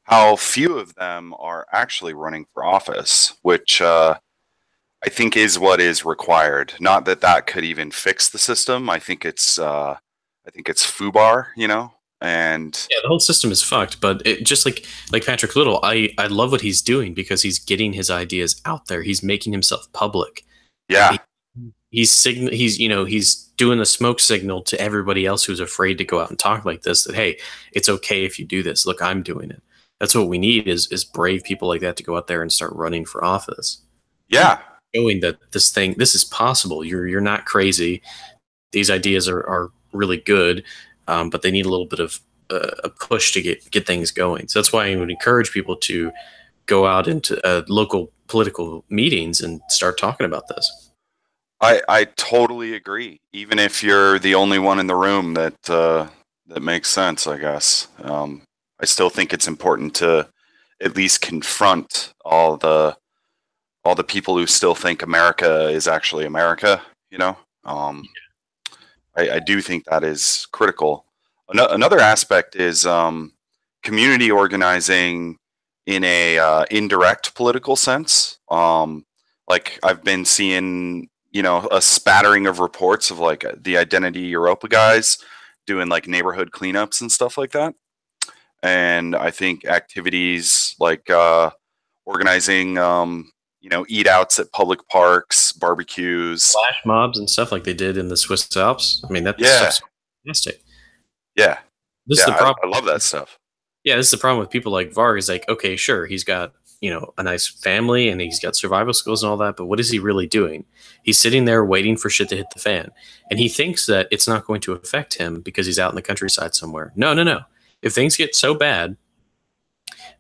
how few of them are actually running for office, which I think is what is required. Not that that could even fix the system. I think it's FUBAR, you know, and yeah, the whole system is fucked. But it just like Patrick Little, I love what he's doing because he's getting his ideas out there. He's making himself public. yeah, He's doing a smoke signal to everybody else who's afraid to go out and talk like this. That hey, it's okay if you do this. Look, I'm doing it. That's what we need is brave people like that to go out there and start running for office. yeah, Showing that this is possible. You're not crazy. These ideas are really good, but they need a little bit of a push to get things going. So that's why I would encourage people to go out into local political meetings and start talking about this. I totally agree. Even if you're the only one in the room that makes sense, I guess. I still think it's important to at least confront all the people who still think America is actually America. You know, I do think that is critical. Another aspect is community organizing in a indirect political sense. Like I've been seeing, you know, a spattering of reports of like the Identity Europa guys doing like neighborhood cleanups and stuff like that. And I think activities like organizing, you know, eat outs at public parks, barbecues, Flash mobs and stuff like they did in the Swiss Alps. I mean, that's yeah, fantastic. yeah, This is yeah. the problem. I love that stuff. Yeah, this is the problem with people like Varg. Is like, okay, sure, he's got a nice family and he's got survival skills and all that, but what is he really doing? He's sitting there waiting for shit to hit the fan, and he thinks that it's not going to affect him because he's out in the countryside somewhere. No, no, no. If things get so bad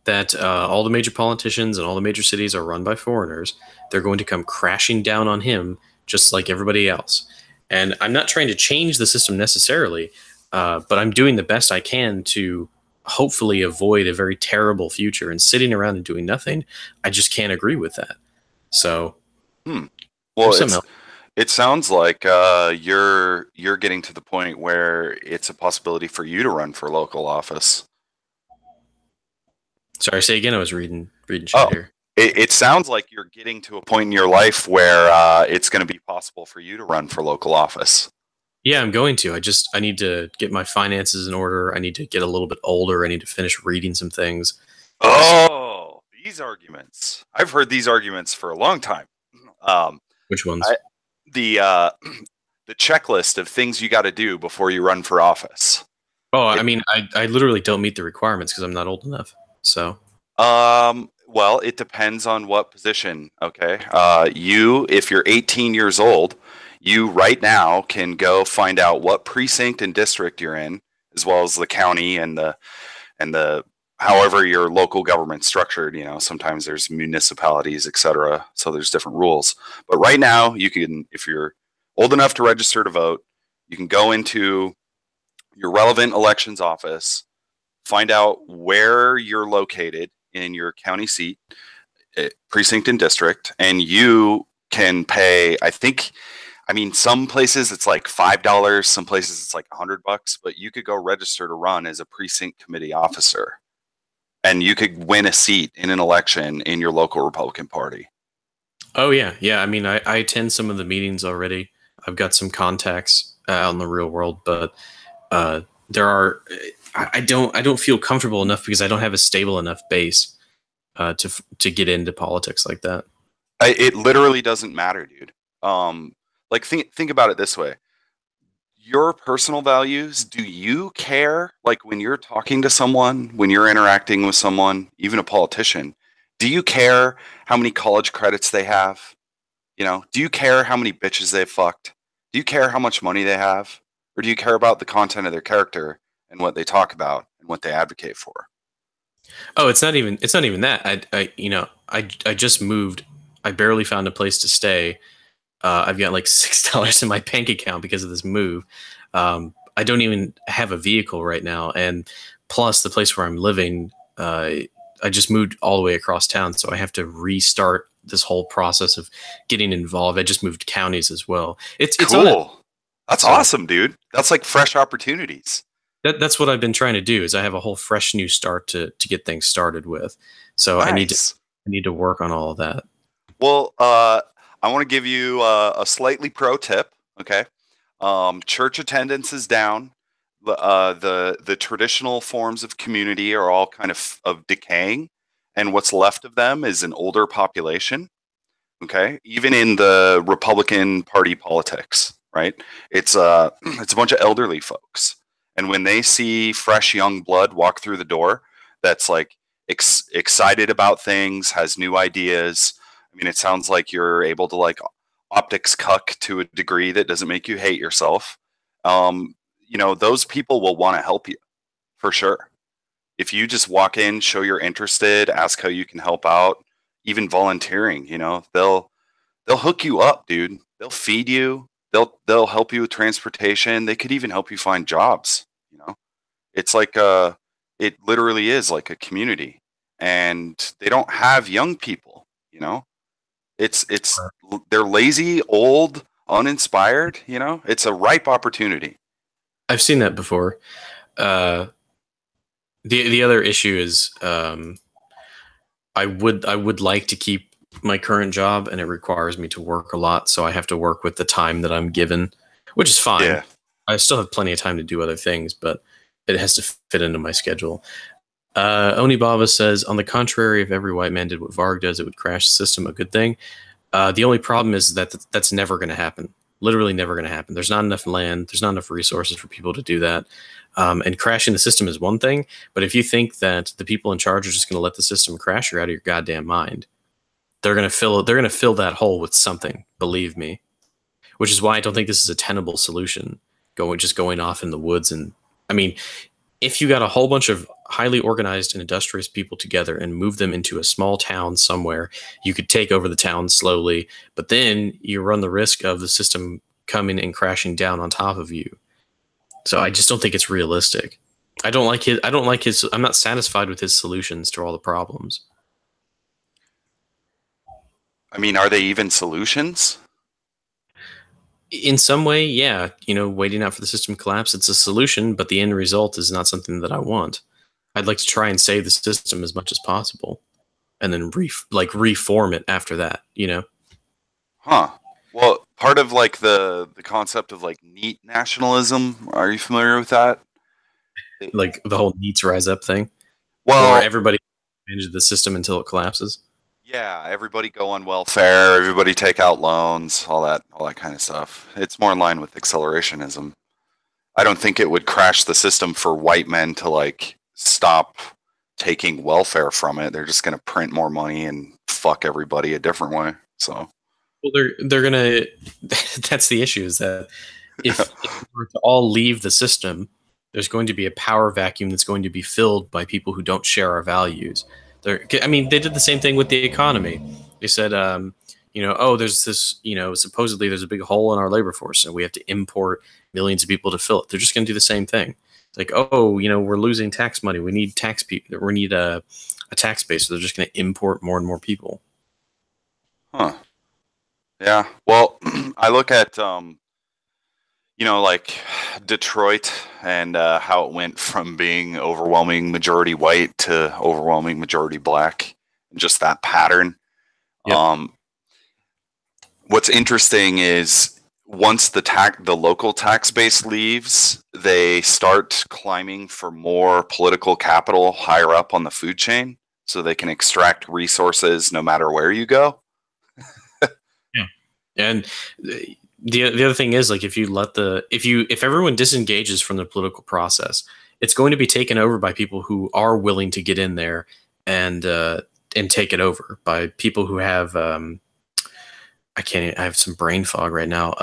that all the major politicians and all the major cities are run by foreigners, they're going to come crashing down on him just like everybody else. And I'm not trying to change the system necessarily, but I'm doing the best I can to hopefully avoid a very terrible future. And sitting around and doing nothing, I just can't agree with that. So, Well, it sounds like you're getting to the point where it's a possibility for you to run for local office. Sorry, say again. I was reading shit here. It sounds like you're getting to a point in your life where it's going to be possible for you to run for local office. Yeah, I'm going to. I need to get my finances in order. I need to get a little bit older. I need to finish reading some things. Oh, these arguments. I've heard these arguments for a long time. Which ones? The checklist of things you got to do before you run for office. Oh, I mean, I literally don't meet the requirements because I'm not old enough. So, well, it depends on what position. Okay, if you're 18 years old, you right now can go find out what precinct and district you're in, as well as the county and the however your local government's structured. You know, sometimes there's municipalities, etc. So there's different rules. But right now, you can, if you're old enough to register to vote, you can go into your relevant elections office, find out where you're located in your county seat, precinct and district, and you can pay, I mean, some places it's like $5, some places it's like $100, but you could go register to run as a precinct committee officer, and you could win a seat in an election in your local Republican Party. Oh yeah, yeah. I mean, I attend some of the meetings already. I've got some contacts out in the real world, but there are. I don't feel comfortable enough because I don't have a stable enough base to get into politics like that. It literally doesn't matter, dude. Like think about it this way. Your personal values, do you care? Like when you're talking to someone, when you're interacting with someone, even a politician, do you care how many college credits they have? You know, do you care how many bitches they've fucked? Do you care how much money they have? or do you care about the content of their character and what they talk about and what they advocate for? Oh, it's not even that. I just moved. I barely found a place to stay. I've got like $6 in my bank account because of this move. I don't even have a vehicle right now, and plus the place where I'm living, I just moved all the way across town, so I have to restart this whole process of getting involved. I just moved counties as well. It's cool. That's awesome, dude. That's like fresh opportunities. That's what I've been trying to do. Is I have a whole fresh new start to get things started with. So Nice. I need to work on all of that. Well, I want to give you a slightly pro tip. Okay, church attendance is down. The traditional forms of community are all kind of decaying, and what's left of them is an older population. Okay, even in the Republican Party politics, right? It's a bunch of elderly folks, and when they see fresh young blood walk through the door, that's like excited about things, has new ideas. I mean, it sounds like you're able to like optics cuck to a degree that doesn't make you hate yourself. Those people will want to help you for sure. If you just walk in, show you're interested, ask how you can help out, even volunteering, they'll hook you up, dude. They'll feed you. They'll help you with transportation. They could even help you find jobs. It's like it literally is like a community, and they don't have young people. It's they're lazy, old, uninspired. It's a ripe opportunity. I've seen that before. The other issue is I would like to keep my current job, and it requires me to work a lot, so I have to work with the time that I'm given, which is fine. Yeah. I still have plenty of time to do other things, but it has to fit into my schedule. Onibaba says, on the contrary, if every white man did what Varg does, it would crash the system. A good thing. The only problem is that that's never going to happen. Literally never going to happen. There's not enough land. There's not enough resources for people to do that. And crashing the system is one thing, but if you think that the people in charge are just going to let the system crash, you're out of your goddamn mind. They're going to fill that hole with something. Believe me. Which is why I don't think this is a tenable solution. Going off in the woods, and I mean, if you got a whole bunch of highly organized and industrious people together and move them into a small town somewhere, you could take over the town slowly, but then you run the risk of the system coming and crashing down on top of you. So I just don't think it's realistic. I'm not satisfied with his solutions to all the problems. I mean, are they even solutions? In some way, yeah. Waiting out for the system to collapse, it's a solution, but the end result is not something that I want. I'd like to try and save the system as much as possible, and then reform it after that. Huh. Well, part of like the concept of like neat nationalism. Are you familiar with that? Like the whole needs rise up thing. Well, or everybody manage the system until it collapses. Yeah, everybody go on welfare, everybody take out loans, all that kind of stuff. It's more in line with accelerationism. I don't think it would crash the system for white men to like stop taking welfare from it. They're just going to print more money and fuck everybody a different way. So, well, they're going to. That's the issue. Is that if we're to all leave the system, there's going to be a power vacuum that's going to be filled by people who don't share our values. They did the same thing with the economy. They said, there's this, supposedly there's a big hole in our labor force, and we have to import millions of people to fill it. They're just going to do the same thing. It's like, we're losing tax money. We need We need a tax base. So they're just going to import more and more people. Huh. Yeah. Well, I look at, like Detroit and how it went from being overwhelming majority white to overwhelming majority black, and just that pattern. Yep. What's interesting is once the local tax base leaves, they start climbing for more political capital higher up on the food chain, so they can extract resources no matter where you go. Yeah, and the other thing is, like, if everyone disengages from the political process, it's going to be taken over by people who are willing to get in there and take it over, by people who have I can't. I have some brain fog right now.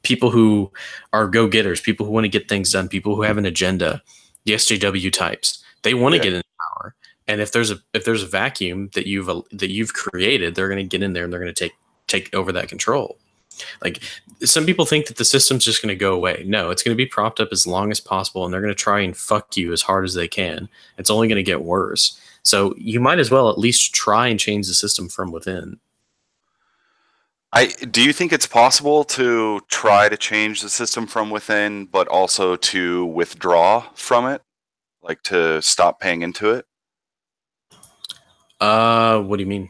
People who are go-getters, people who want to get things done, people who have an agenda, the SJW types. They want to get in power, and if there's a vacuum that you've created, they're going to get in there and they're going to take over that control. Like, some people think that the system's just going to go away. No, it's going to be propped up as long as possible, and they're going to try and fuck you as hard as they can. It's only going to get worse. So you might as well at least try and change the system from within. Do you think it's possible to try to change the system from within, but also to withdraw from it, like to stop paying into it? What do you mean?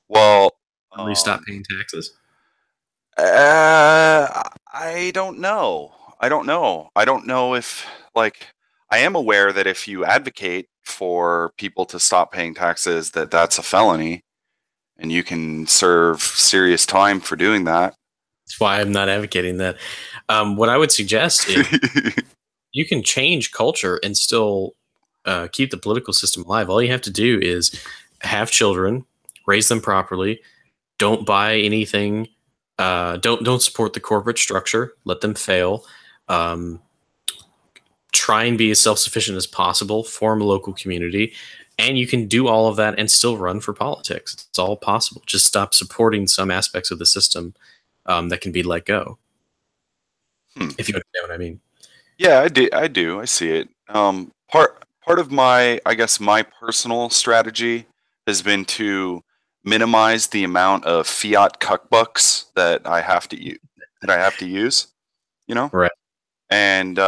Well, At least stop paying taxes. I don't know. I don't know if, like, I am aware that if you advocate for people to stop paying taxes, that's a felony, and you can serve serious time for doing that. That's why I'm not advocating that. What I would suggest is you can change culture and still keep the political system alive. All you have to do is have children, raise them properly, don't buy anything, don't support the corporate structure, let them fail. Try and be as self-sufficient as possible, form a local community, and you can do all of that and still run for politics. It's all possible. Just stop supporting some aspects of the system that can be let go. If you understand what I mean. Yeah, I do. I see it. Part of my, I guess, my personal strategy has been to minimize the amount of fiat cuckbucks that I have to use. You know, right? And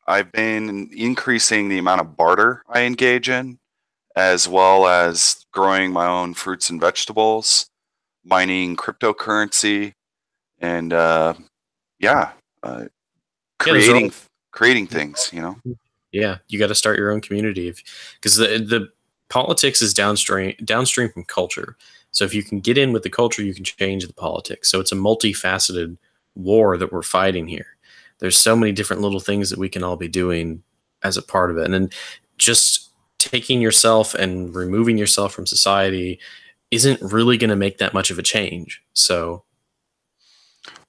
I've been increasing the amount of barter I engage in, as well as growing my own fruits and vegetables, mining cryptocurrency, and creating things. You know. Yeah, you got to start your own community, because the politics is downstream from culture. So if you can get in with the culture, you can change the politics. So it's a multifaceted war that we're fighting here. There's so many different little things that we can all be doing as a part of it. And then just taking yourself and removing yourself from society isn't really going to make that much of a change. So,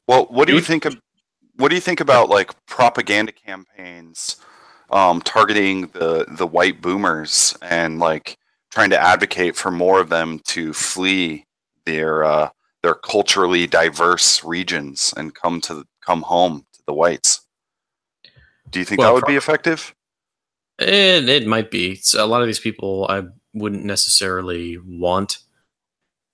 well, what do you think about like propaganda campaigns targeting the white boomers and like trying to advocate for more of them to flee their culturally diverse regions and come home to the whites? Do you think that would be effective? It might be. So a lot of these people I wouldn't necessarily want,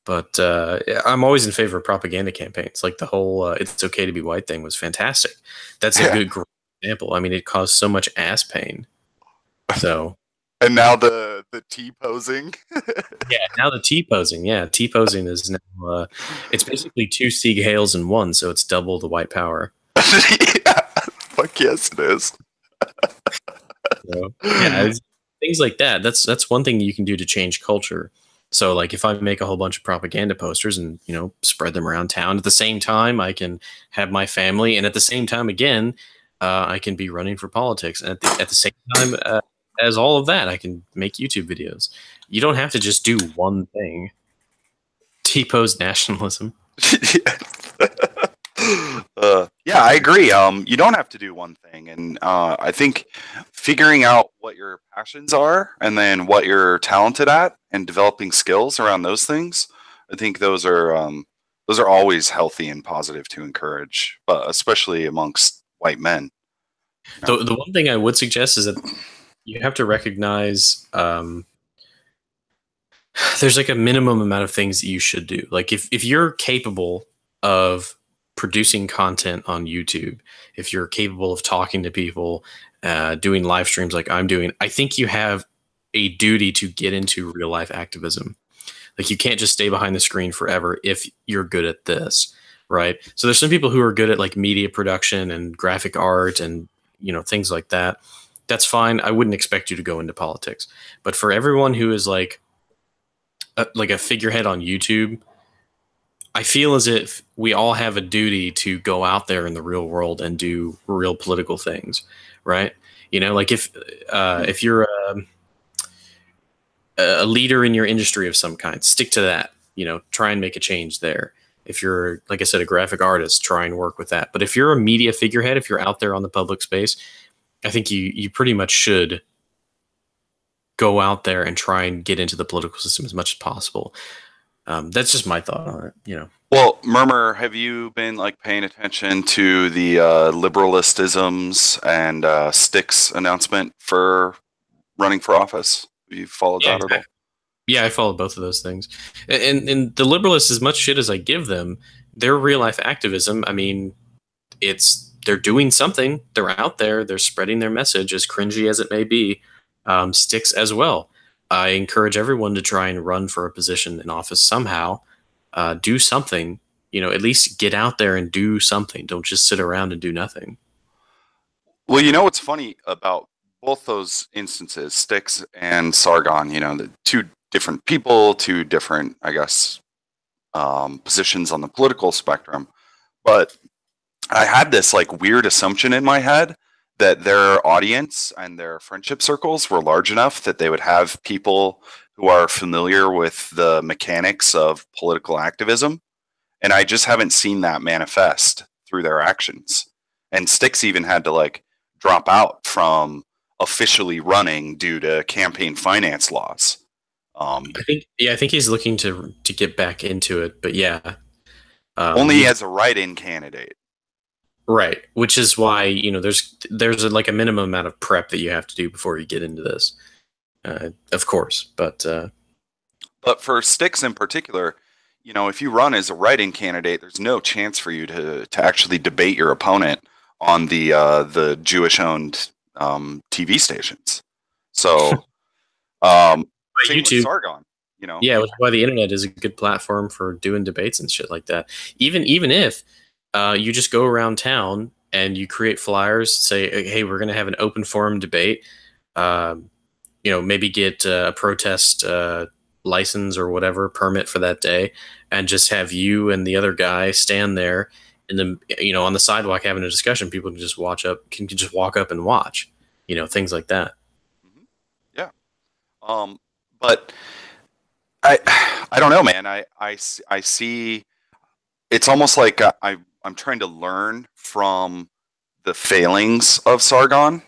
but I'm always in favor of propaganda campaigns. Like the whole "it's okay to be white" thing was fantastic. That's a great example. I mean, it caused so much ass pain. So, and now the T-posing. Yeah, now the T-posing. Yeah, T-posing is now it's basically 2 Sieg Heils in one, so it's double the white power. Yeah, fuck yes, it is. So, yeah, things like that. That's one thing you can do to change culture. So, like, if I make a whole bunch of propaganda posters and spread them around town, at the same time, I can have my family, and at the same time, again, I can be running for politics, and at the same time as all of that, I can make YouTube videos. You don't have to just do one thing. T-pose nationalism. Yeah, I agree. You don't have to do one thing, and I think figuring out what your passions are and then what you're talented at and developing skills around those things, I think those are always healthy and positive to encourage, but especially amongst white men. The one thing I would suggest is that you have to recognize there's like a minimum amount of things that you should do. Like if you're capable of producing content on YouTube, if you're capable of talking to people, doing live streams like I'm doing, I think you have a duty to get into real life activism. Like, you can't just stay behind the screen forever if you're good at this, right? So there's some people who are good at like media production and graphic art and things like that. That's fine. I wouldn't expect you to go into politics. But for everyone who is like a figurehead on YouTube, I feel as if we all have a duty to go out there in the real world and do real political things, right? Like if you're a leader in your industry of some kind, stick to that. Try and make a change there. If you're, like I said, a graphic artist, try and work with that. But if you're a media figurehead, if you're out there on the public space, I think you pretty much should go out there and try and get into the political system as much as possible. That's just my thought on it. Well, Murmur, have you been like paying attention to the liberalistisms and Sticks announcement for running for office? Have you followed that at all? Yeah, I followed both of those things. And the liberalists, as much shit as I give them, their real life activism, I mean, they're doing something. They're out there. They're spreading their message, as cringy as it may be. Sticks as well. I encourage everyone to try and run for a position in office somehow. Do something. At least get out there and do something. Don't just sit around and do nothing. Well, you know what's funny about both those instances, Sticks and Sargon, the two different people, two different, I guess, positions on the political spectrum. But I had this like weird assumption in my head that their audience and their friendship circles were large enough that they would have people who are familiar with the mechanics of political activism. And I just haven't seen that manifest through their actions. And Sticks even had to like drop out from officially running due to campaign finance laws. I think he's looking to get back into it, but yeah. Only as a write-in candidate. Right, which is why there's like a minimum amount of prep that you have to do before you get into this, of course. But for Sticks in particular, if you run as a write-in candidate, there's no chance for you to actually debate your opponent on the Jewish-owned TV stations. So, YouTube, Sargon, yeah, which is why the internet is a good platform for doing debates and shit like that. Even if. You just go around town and you create flyers, say, hey, we're going to have an open forum debate. Maybe get a protest license or whatever permit for that day, and just have you and the other guy stand there and then, on the sidewalk having a discussion. People can just walk up and watch, things like that. Yeah. But I don't know, man. I see, it's almost like I'm trying to learn from the failings of Sargon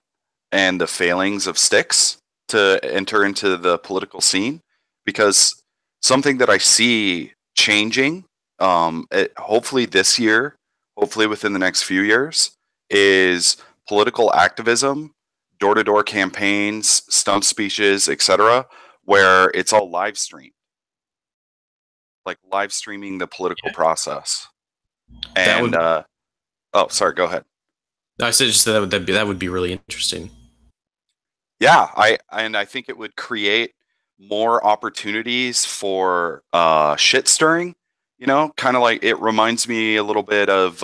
and the failings of Sticks to enter into the political scene, because something that I see changing, hopefully this year, hopefully within the next few years, is political activism, door-to-door campaigns, stump speeches, etc., where it's all live streamed, like live streaming the political process. And sorry, go ahead. I said just that would be really interesting. Yeah, I think it would create more opportunities for shit stirring. Kind of like, it reminds me a little bit of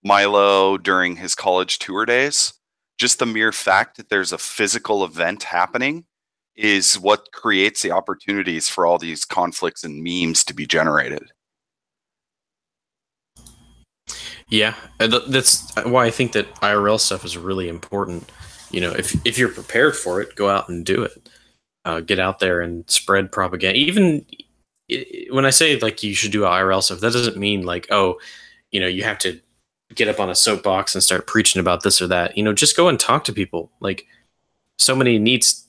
Milo during his college tour days. Just the mere fact that there's a physical event happening is what creates the opportunities for all these conflicts and memes to be generated. Yeah, that's why I think that IRL stuff is really important. If you're prepared for it, go out and do it. Get out there and spread propaganda. Even when I say like you should do IRL stuff, that doesn't mean like, you have to get up on a soapbox and start preaching about this or that. Just go and talk to people. Like, so many NEETs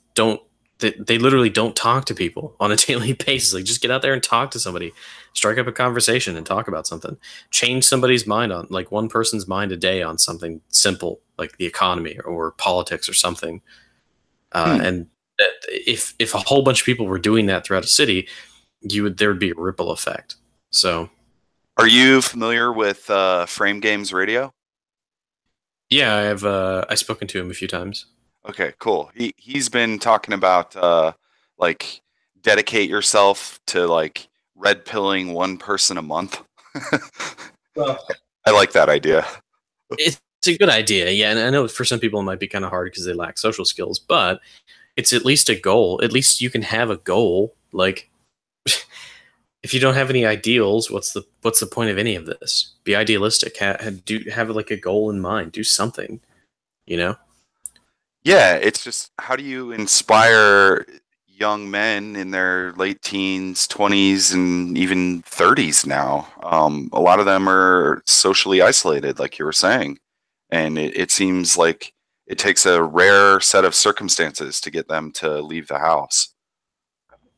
they literally don't talk to people on a daily basis. Like, just get out there and talk to somebody, strike up a conversation and talk about something, change somebody's mind on, like, one person's mind a day on something simple, like the economy or politics or something. And if a whole bunch of people were doing that throughout a city, there would be a ripple effect. So, are you familiar with Frame Games Radio? Yeah, I've spoken to him a few times. Okay, cool. He's been talking about like, dedicate yourself to like red pilling one person a month. Well, I like that idea. It's a good idea, yeah. And I know for some people it might be kind of hard because they lack social skills, but it's at least a goal. At least you can have a goal. Like, if you don't have any ideals, what's the point of any of this? Be idealistic. Have like a goal in mind. Do something. Yeah, it's just, how do you inspire young men in their late teens, 20s, and even 30s now. A lot of them are socially isolated, like you were saying. And it seems like it takes a rare set of circumstances to get them to leave the house.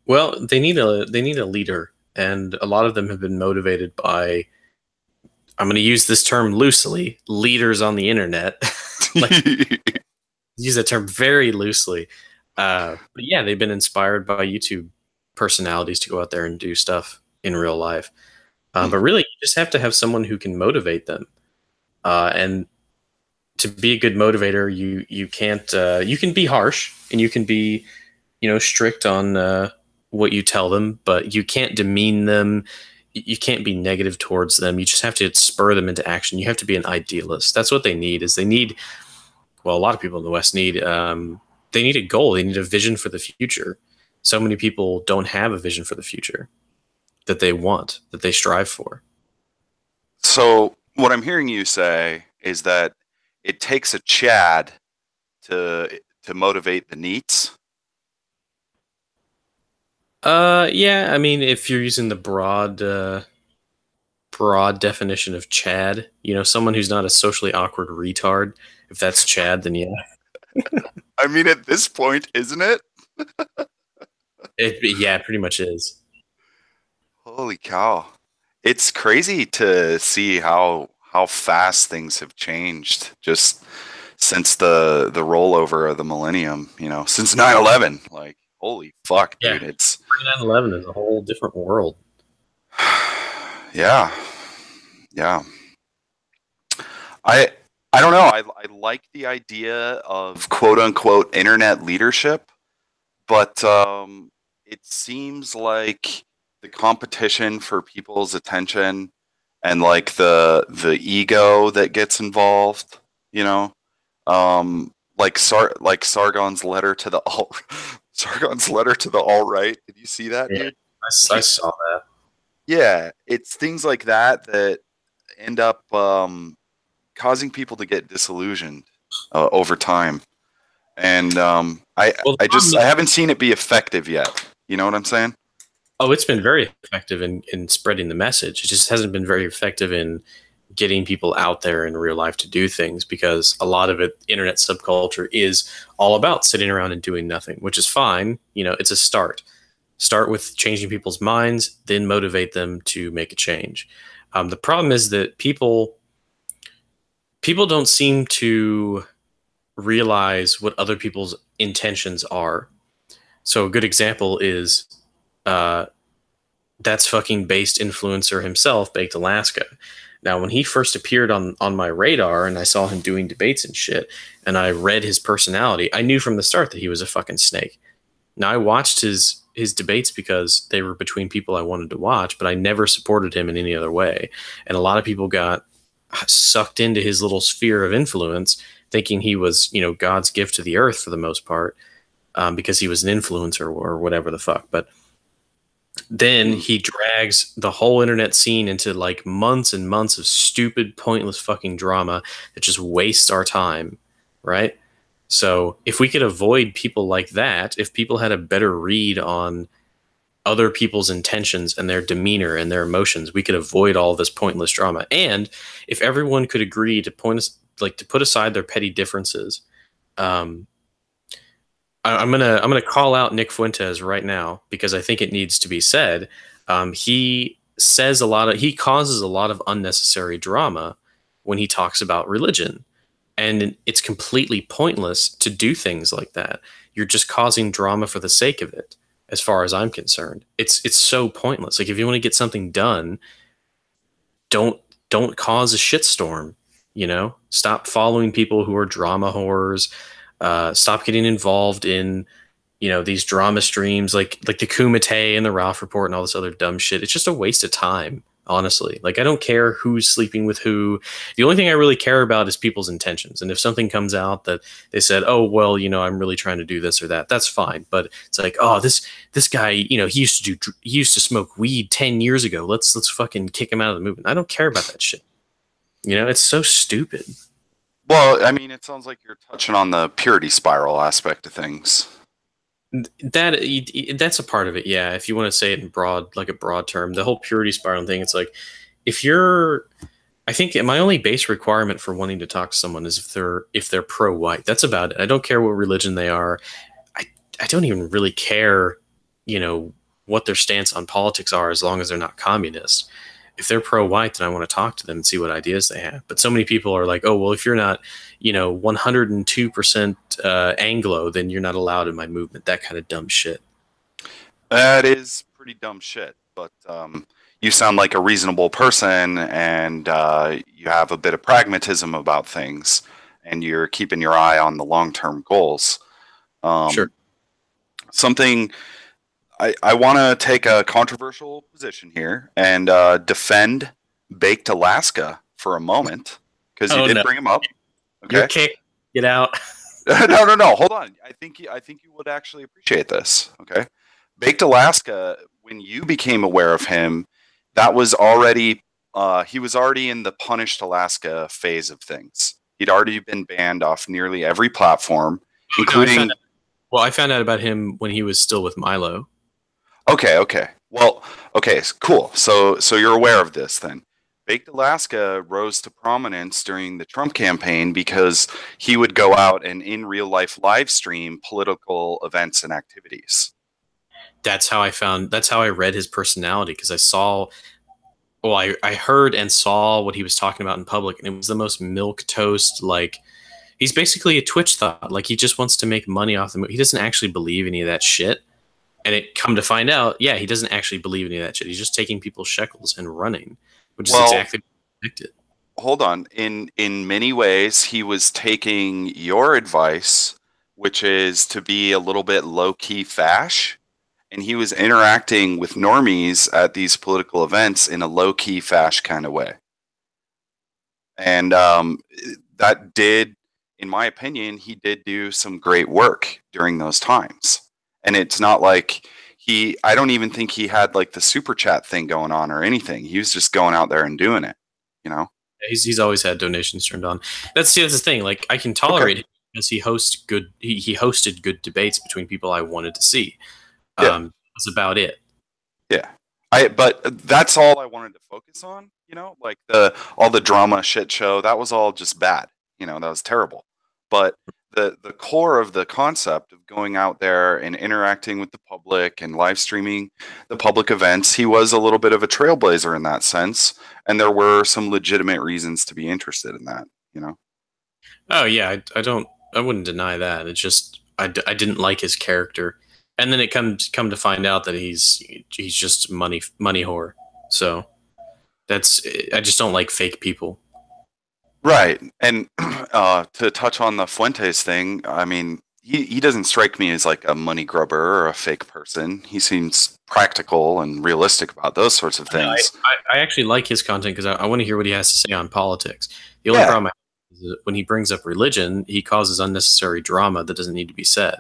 Well, they need a leader, and a lot of them have been motivated by, I'm going to use this term loosely, leaders on the internet. Like, use that term very loosely. But yeah, they've been inspired by YouTube personalities to go out there and do stuff in real life. But really, you just have to have someone who can motivate them. And to be a good motivator, you can't you can be harsh and you can be, strict on what you tell them, but you can't demean them. You can't be negative towards them. You just have to spur them into action. You have to be an idealist. That's what they need. Well, a lot of people in the West need, they need a goal. They need a vision for the future. So many people don't have a vision for the future that they want, that they strive for. So what I'm hearing you say is that it takes a Chad to motivate the NEETs. Yeah, I mean, if you're using the broad definition of Chad, someone who's not a socially awkward retard, if that's Chad, then yeah. I mean, at this point, isn't it? Yeah, it pretty much is. Holy cow. It's crazy to see how fast things have changed just since the rollover of the millennium, since 9/11. Like, holy fuck, dude. Yeah. It's 9/11 is a whole different world. Yeah. I don't know. I like the idea of quote unquote internet leadership, but it seems like the competition for people's attention and like the ego that gets involved, like Sargon's letter to the Sargon's letter to the alt-right. Did you see that, dude? I saw that. Yeah, it's things like that that end up causing people to get disillusioned over time, and I haven't seen it be effective yet. You know what I'm saying? Oh, it's been very effective in spreading the message. It just hasn't been very effective in getting people out there in real life to do things, because a lot of it, internet subculture, is all about sitting around and doing nothing, which is fine. It's a start. Start with changing people's minds, then motivate them to make a change. The problem is that people don't seem to realize what other people's intentions are. So a good example is That's Fucking Based influencer himself, Baked Alaska. Now, when he first appeared on my radar and I saw him doing debates and shit, and I read his personality, I knew from the start that he was a fucking snake. Now, I watched his debates because they were between people I wanted to watch, but I never supported him in any other way. And a lot of people got sucked into his little sphere of influence, thinking he was, God's gift to the earth for the most part, because he was an influencer or whatever the fuck. But then he drags the whole internet scene into like months and months of stupid, pointless fucking drama that just wastes our time, right? So if we could avoid people like that, if people had a better read on other people's intentions and their demeanor and their emotions, we could avoid all this pointless drama. And if everyone could agree to put aside their petty differences, I'm gonna call out Nick Fuentes right now because I think it needs to be said. He causes a lot of unnecessary drama when he talks about religion, and it's completely pointless to do things like that. You're just causing drama for the sake of it, as far as I'm concerned. It's so pointless. Like, if you want to get something done, don't cause a shitstorm. Stop following people who are drama whores. Stop getting involved in, these drama streams like the Kumite and the Ralph Report and all this other dumb shit. It's just a waste of time, honestly. Like, I don't care who's sleeping with who. The only thing I really care about is people's intentions. And if something comes out that they said, oh, well, I'm really trying to do this or that, that's fine. But it's like, oh, this guy, he used to smoke weed 10 years ago. Let's fucking kick him out of the movement. I don't care about that shit. It's so stupid. Well, I mean, it sounds like you're touching on the purity spiral aspect of things. That's a part of it. Yeah, if you want to say it in broad, like a broad term, the whole purity spiral thing. It's like if you're, I think my only base requirement for wanting to talk to someone is if they're pro-white. That's about it. I don't care what religion they are. I I don't even really care, you know, what their stance on politics are as long as they're not communist. If they're pro-white, then I want to talk to them and see what ideas they have. But so many people are like, oh, well, if you're not, 102% Anglo, then you're not allowed in my movement. That kind of dumb shit. That is pretty dumb shit. But you sound like a reasonable person, and you have a bit of pragmatism about things, and you're keeping your eye on the long-term goals. Sure. Something I want to take a controversial position here and defend Baked Alaska for a moment because you did bring him up. Okay, you're kicked. Get out. No. Hold on. I think you would actually appreciate this. Okay, Baked Alaska. When you became aware of him, that was already he was already in the Punished Alaska phase of things. He'd already been banned off nearly every platform, including. I found out about him when he was still with Milo. Okay. Well, okay, cool. So you're aware of this then. Baked Alaska rose to prominence during the Trump campaign because he would go out and in real life live stream political events and activities. That's how I read his personality because I heard and saw what he was talking about in public, and it was the most milquetoast, like he's basically a Twitch thought. Like he just wants to make money off the movie. He doesn't actually believe any of that shit. And it come to find out, yeah, he doesn't actually believe any of that shit. He's just taking people's shekels and running, which is exactly what I predicted. Hold on. In many ways, he was taking your advice, which is to be a little bit low-key fash, and he was interacting with normies at these political events in a low-key fash kind of way. And that did, in my opinion, he did do some great work during those times. And it's not like I don't even think he had like the super chat thing going on or anything. He was just going out there and doing it, He's always had donations turned on. That's the thing. Like I can tolerate it because he hosted good debates between people I wanted to see. That's about it. Yeah. But that's all I wanted to focus on, like all the drama shit show, that was all just bad. That was terrible. But the core of the concept of going out there and interacting with the public and live streaming the public events, he was a little bit of a trailblazer in that sense, and there were some legitimate reasons to be interested in that. Oh yeah, I wouldn't deny that. It's just I didn't like his character, and then it come to find out that he's just money whore. So I just don't like fake people. Right. And to touch on the Fuentes thing, I mean, he doesn't strike me as like a money grubber or a fake person. He seems practical and realistic about those sorts of things. I actually like his content because I want to hear what he has to say on politics. The only problem I have is that when he brings up religion, he causes unnecessary drama that doesn't need to be said.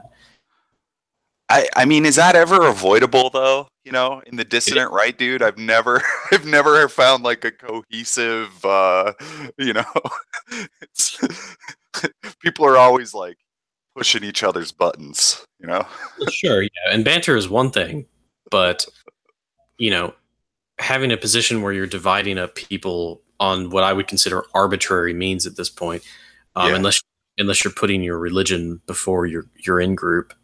I mean, is that ever avoidable though? In the dissident right, dude, I've never found like a cohesive, people are always like pushing each other's buttons, Sure, yeah, and banter is one thing, but having a position where you're dividing up people on what I would consider arbitrary means at this point, unless you're putting your religion before your in group.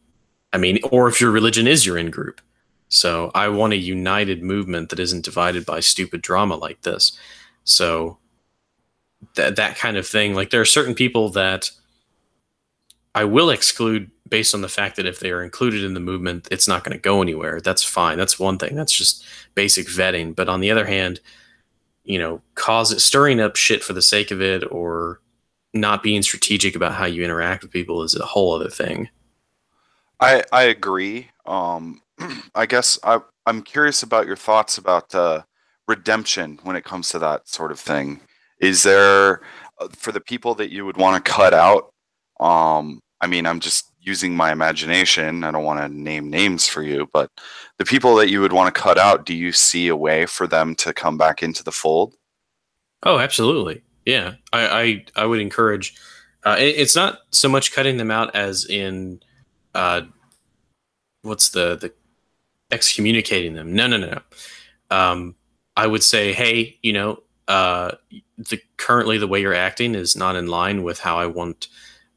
I mean, or if your religion is your in group. So I want a united movement that isn't divided by stupid drama like this. So that kind of thing, like there are certain people that I will exclude based on the fact that if they are included in the movement, it's not going to go anywhere. That's fine. That's one thing. That's just basic vetting. But on the other hand, stirring up shit for the sake of it or not being strategic about how you interact with people is a whole other thing. I agree. I guess I'm curious about your thoughts about redemption when it comes to that sort of thing. Is there, for the people that you would want to cut out, I mean, I'm just using my imagination. I don't want to name names for you, but the people that you would want to cut out, do you see a way for them to come back into the fold? Oh, absolutely. Yeah. I would encourage, it's not so much cutting them out as in, what's the excommunicating them. No. I would say, hey, currently the way you're acting is not in line with how I want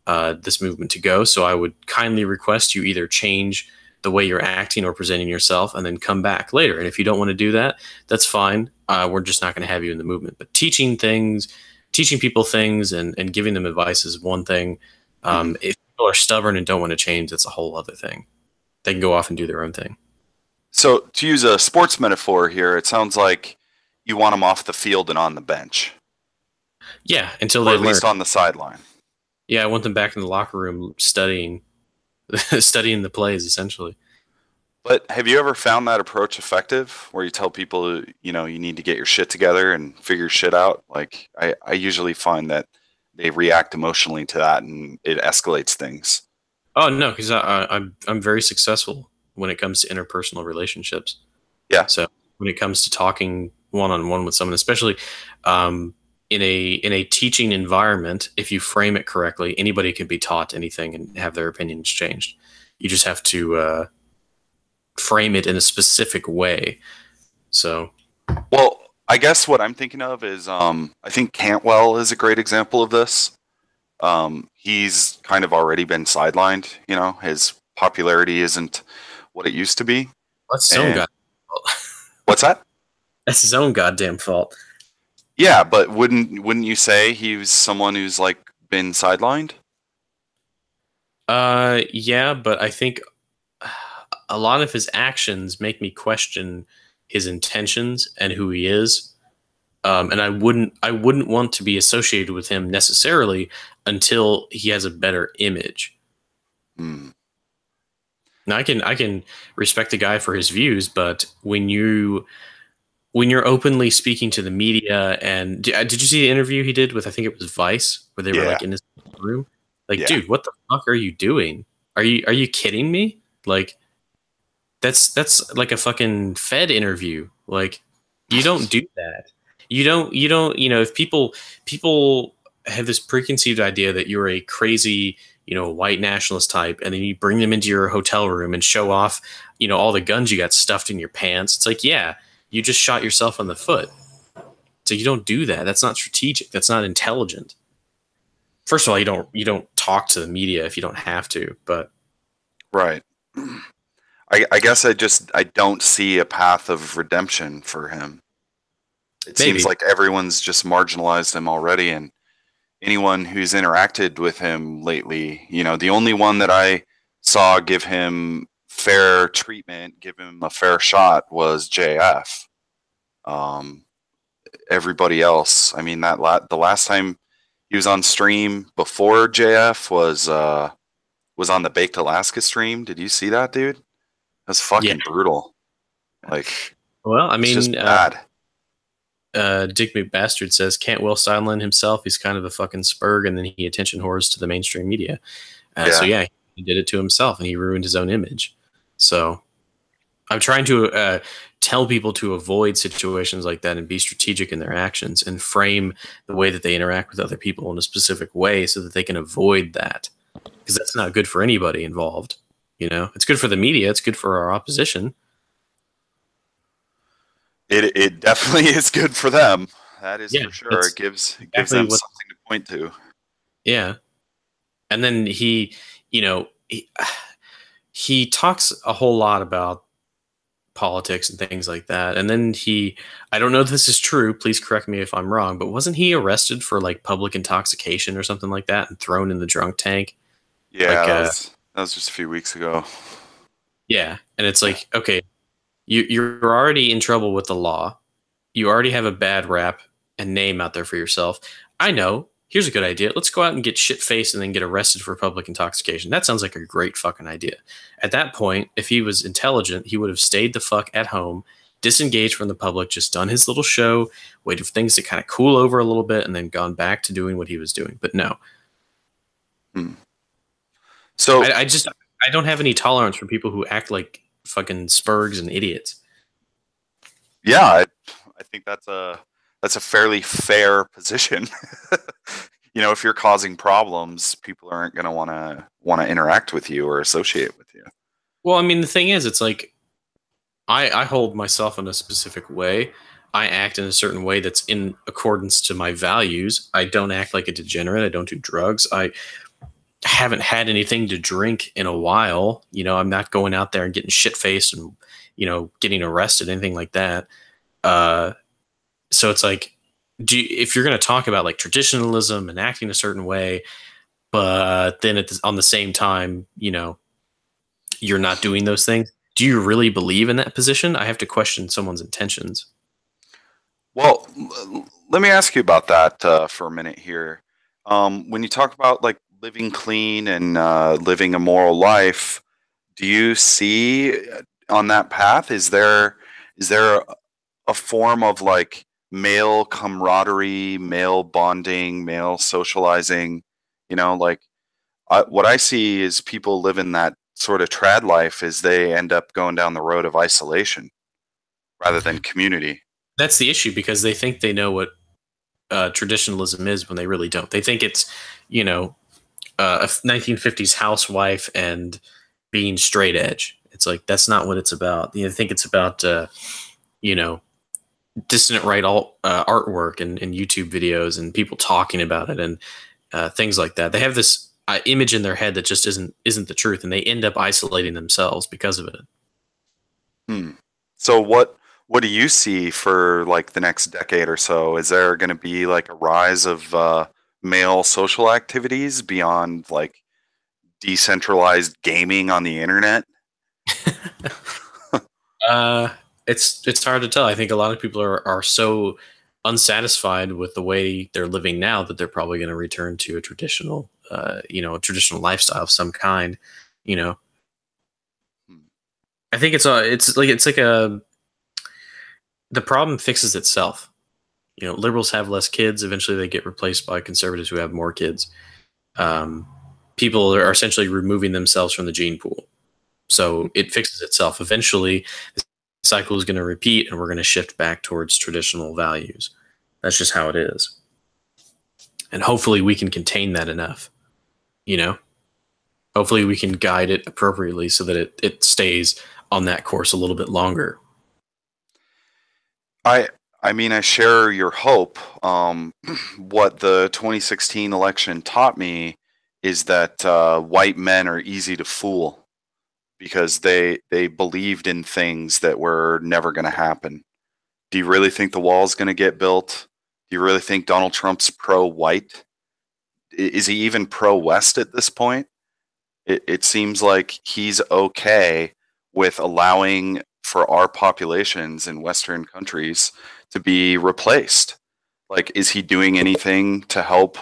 this movement to go. So I would kindly request you either change the way you're acting or presenting yourself and then come back later. And if you don't want to do that, that's fine. We're just not going to have you in the movement. But teaching people things and giving them advice is one thing. If people are stubborn and don't want to change, that's a whole other thing. They can go off and do their own thing. So to use a sports metaphor here, it sounds like you want them off the field and on the bench. Yeah, until or they at learn. least on the sideline. Yeah, I want them back in the locker room studying the plays, essentially. But have you ever found that approach effective, where you tell people, you need to get your shit together and figure shit out? Like, I usually find that they react emotionally to that, and it escalates things. Oh no, because I'm very successful when it comes to interpersonal relationships. Yeah. So when it comes to talking one-on-one with someone, especially in a teaching environment, if you frame it correctly, anybody can be taught anything and have their opinions changed. You just have to frame it in a specific way. So, well, I guess what I'm thinking of is I think Cantwell is a great example of this. He's kind of already been sidelined. His popularity isn't what it used to be. That's his own goddamn fault. What's that? That's his own goddamn fault. Yeah, but wouldn't you say he was someone who's like been sidelined? Yeah, but I think a lot of his actions make me question his intentions and who he is. And I wouldn't want to be associated with him necessarily until he has a better image. Now I can respect the guy for his views, but when you're openly speaking to the media, and did you see the interview he did with, I think it was Vice, where they were like in his room? Like, dude, what the fuck are you doing? Are you kidding me? Like, that's like a fucking Fed interview. Like, you don't do that. You don't, if people have this preconceived idea that you're a crazy, white nationalist type, and then you bring them into your hotel room and show off, all the guns you got stuffed in your pants. It's like, yeah, you just shot yourself on the foot. So you don't do that. That's not strategic. That's not intelligent. First of all, you don't talk to the media if you don't have to, but right. I guess I don't see a path of redemption for him. It seems like everyone's just marginalized him already, and anyone who's interacted with him lately, the only one that I saw give him fair treatment, give him a fair shot was JF. Everybody else, I mean, the last time he was on stream before JF was on the Baked Alaska stream. Did you see that, dude? That's fucking brutal. Like, well, I mean, just bad. Dick McBastard says Cantwell sidelined himself. He's kind of a fucking spurg, and then he attention whores to the mainstream media. So yeah, he did it to himself, and he ruined his own image. So I'm trying to tell people to avoid situations like that and be strategic in their actions and frame the way that they interact with other people in a specific way so that they can avoid that, because that's not good for anybody involved. It's good for the media. It's good for our opposition. It definitely is good for them. That is for sure. It gives them something to point to. Yeah. And then he talks a whole lot about politics and things like that. And then I don't know if this is true, please correct me if I'm wrong, but wasn't he arrested for like public intoxication or something like that and thrown in the drunk tank? Yeah, that was just a few weeks ago. Yeah. And it's like, okay, you're already in trouble with the law. You already have a bad rap and name out there for yourself. I know. Here's a good idea. Let's go out and get shit-faced and then get arrested for public intoxication. That sounds like a great fucking idea. At that point, if he was intelligent, he would have stayed the fuck at home, disengaged from the public, just done his little show, waited for things to kind of cool over a little bit, and then gone back to doing what he was doing. But no. So I don't have any tolerance for people who act like fucking spurgs and idiots. Yeah, I think that's a fairly fair position. If you're causing problems, people aren't going to want to interact with you or associate with you. Well, I mean, the thing is, it's like I hold myself in a specific way. I act in a certain way that's in accordance to my values. I don't act like a degenerate. I don't do drugs. I haven't had anything to drink in a while. I'm not going out there and getting shit faced and, getting arrested, anything like that. So it's like, if you're going to talk about like traditionalism and acting a certain way, but then on the same time, you're not doing those things, do you really believe in that position? I have to question someone's intentions. Well, let me ask you about that for a minute here. When you talk about like living clean and living a moral life, do you see on that path, is there a form of like male camaraderie, male bonding, male socializing? Like what I see is people living that sort of trad life is they end up going down the road of isolation rather than community. That's the issue, because they think they know what traditionalism is when they really don't. They think it's, a 1950s housewife and being straight edge. It's like, that's not what it's about. I think it's about, dissonant right artwork and YouTube videos and people talking about it and things like that. They have this image in their head that just isn't the truth, and they end up isolating themselves because of it. So what do you see for like the next decade or so? Is there going to be like a rise of male social activities beyond like decentralized gaming on the internet? It's hard to tell. I think a lot of people are so unsatisfied with the way they're living now that they're probably going to return to a traditional lifestyle of some kind. I think it's like the problem fixes itself. Liberals have less kids. Eventually they get replaced by conservatives who have more kids. People are essentially removing themselves from the gene pool. So it fixes itself. Eventually the cycle is going to repeat and we're going to shift back towards traditional values. That's just how it is. And hopefully we can contain that enough. Hopefully we can guide it appropriately so that it stays on that course a little bit longer. I mean, I share your hope. What the 2016 election taught me is that white men are easy to fool because they believed in things that were never going to happen. Do you really think the wall's going to get built? Do you really think Donald Trump's pro-white? Is he even pro-West at this point? It seems like he's okay with allowing for our populations in Western countries to be replaced. Like, is he doing anything to help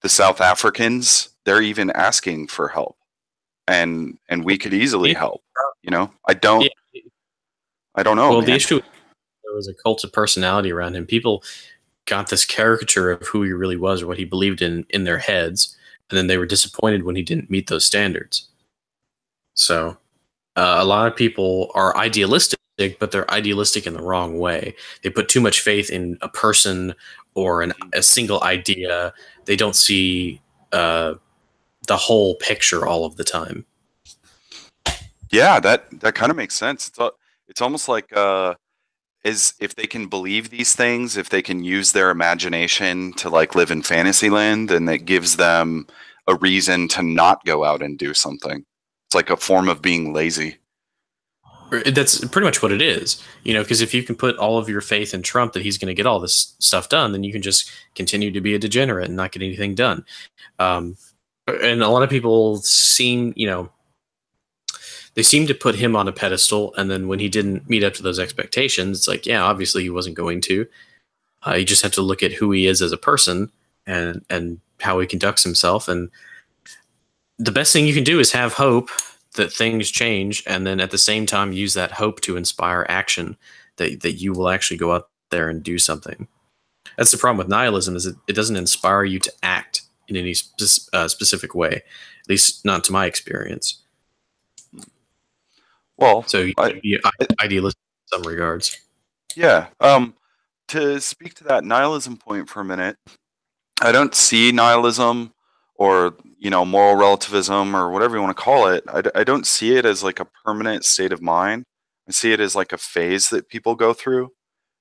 the South Africans? They're even asking for help, and we could easily help. I don't know. Well, man. the issue, there was a cult of personality around him. People got this caricature of who he really was or what he believed in their heads, and then they were disappointed when he didn't meet those standards. So a lot of people are idealistic, but they're idealistic in the wrong way. They put too much faith in a person or a single idea. They don't see the whole picture all of the time. Yeah, that kind of makes sense. It's almost like as if they can believe these things, if they can use their imagination to like live in fantasy land, then that gives them a reason to not go out and do something. It's like a form of being lazy. That's pretty much what it is, because if you can put all of your faith in Trump that he's going to get all this stuff done, then you can just continue to be a degenerate and not get anything done. And a lot of people seem, they seem to put him on a pedestal. And then when he didn't meet up to those expectations, it's like, yeah, obviously he wasn't going to. You just have to look at who he is as a person and how he conducts himself. And the best thing you can do is have hope that things change, and then at the same time use that hope to inspire action, that you will actually go out there and do something. That's the problem with nihilism, is it doesn't inspire you to act in any specific way, at least not to my experience. Well, so you be idealistic in some regards. Yeah. To speak to that nihilism point for a minute, I don't see nihilism or moral relativism or whatever you want to call it, I don't see it as like a permanent state of mind. I see it as like a phase that people go through.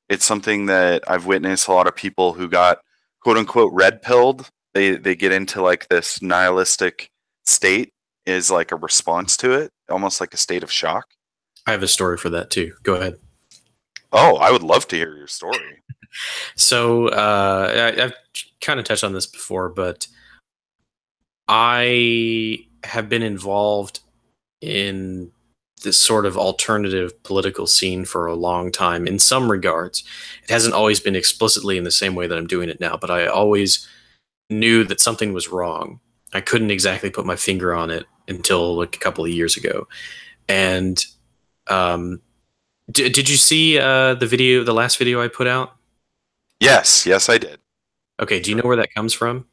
It's something that I've witnessed a lot of people who got quote unquote red pilled. They get into like this nihilistic state is like a response to it, almost like a state of shock. I have a story for that too. Go ahead. Oh, I would love to hear your story. So I've kind of touched on this before, but I have been involved in this sort of alternative political scene for a long time in some regards. It hasn't always been explicitly in the same way that I'm doing it now, but I always knew that something was wrong. I couldn't exactly put my finger on it until like a couple of years ago. And did you see the last video I put out? Yes, I did. Okay, do you know where that comes from?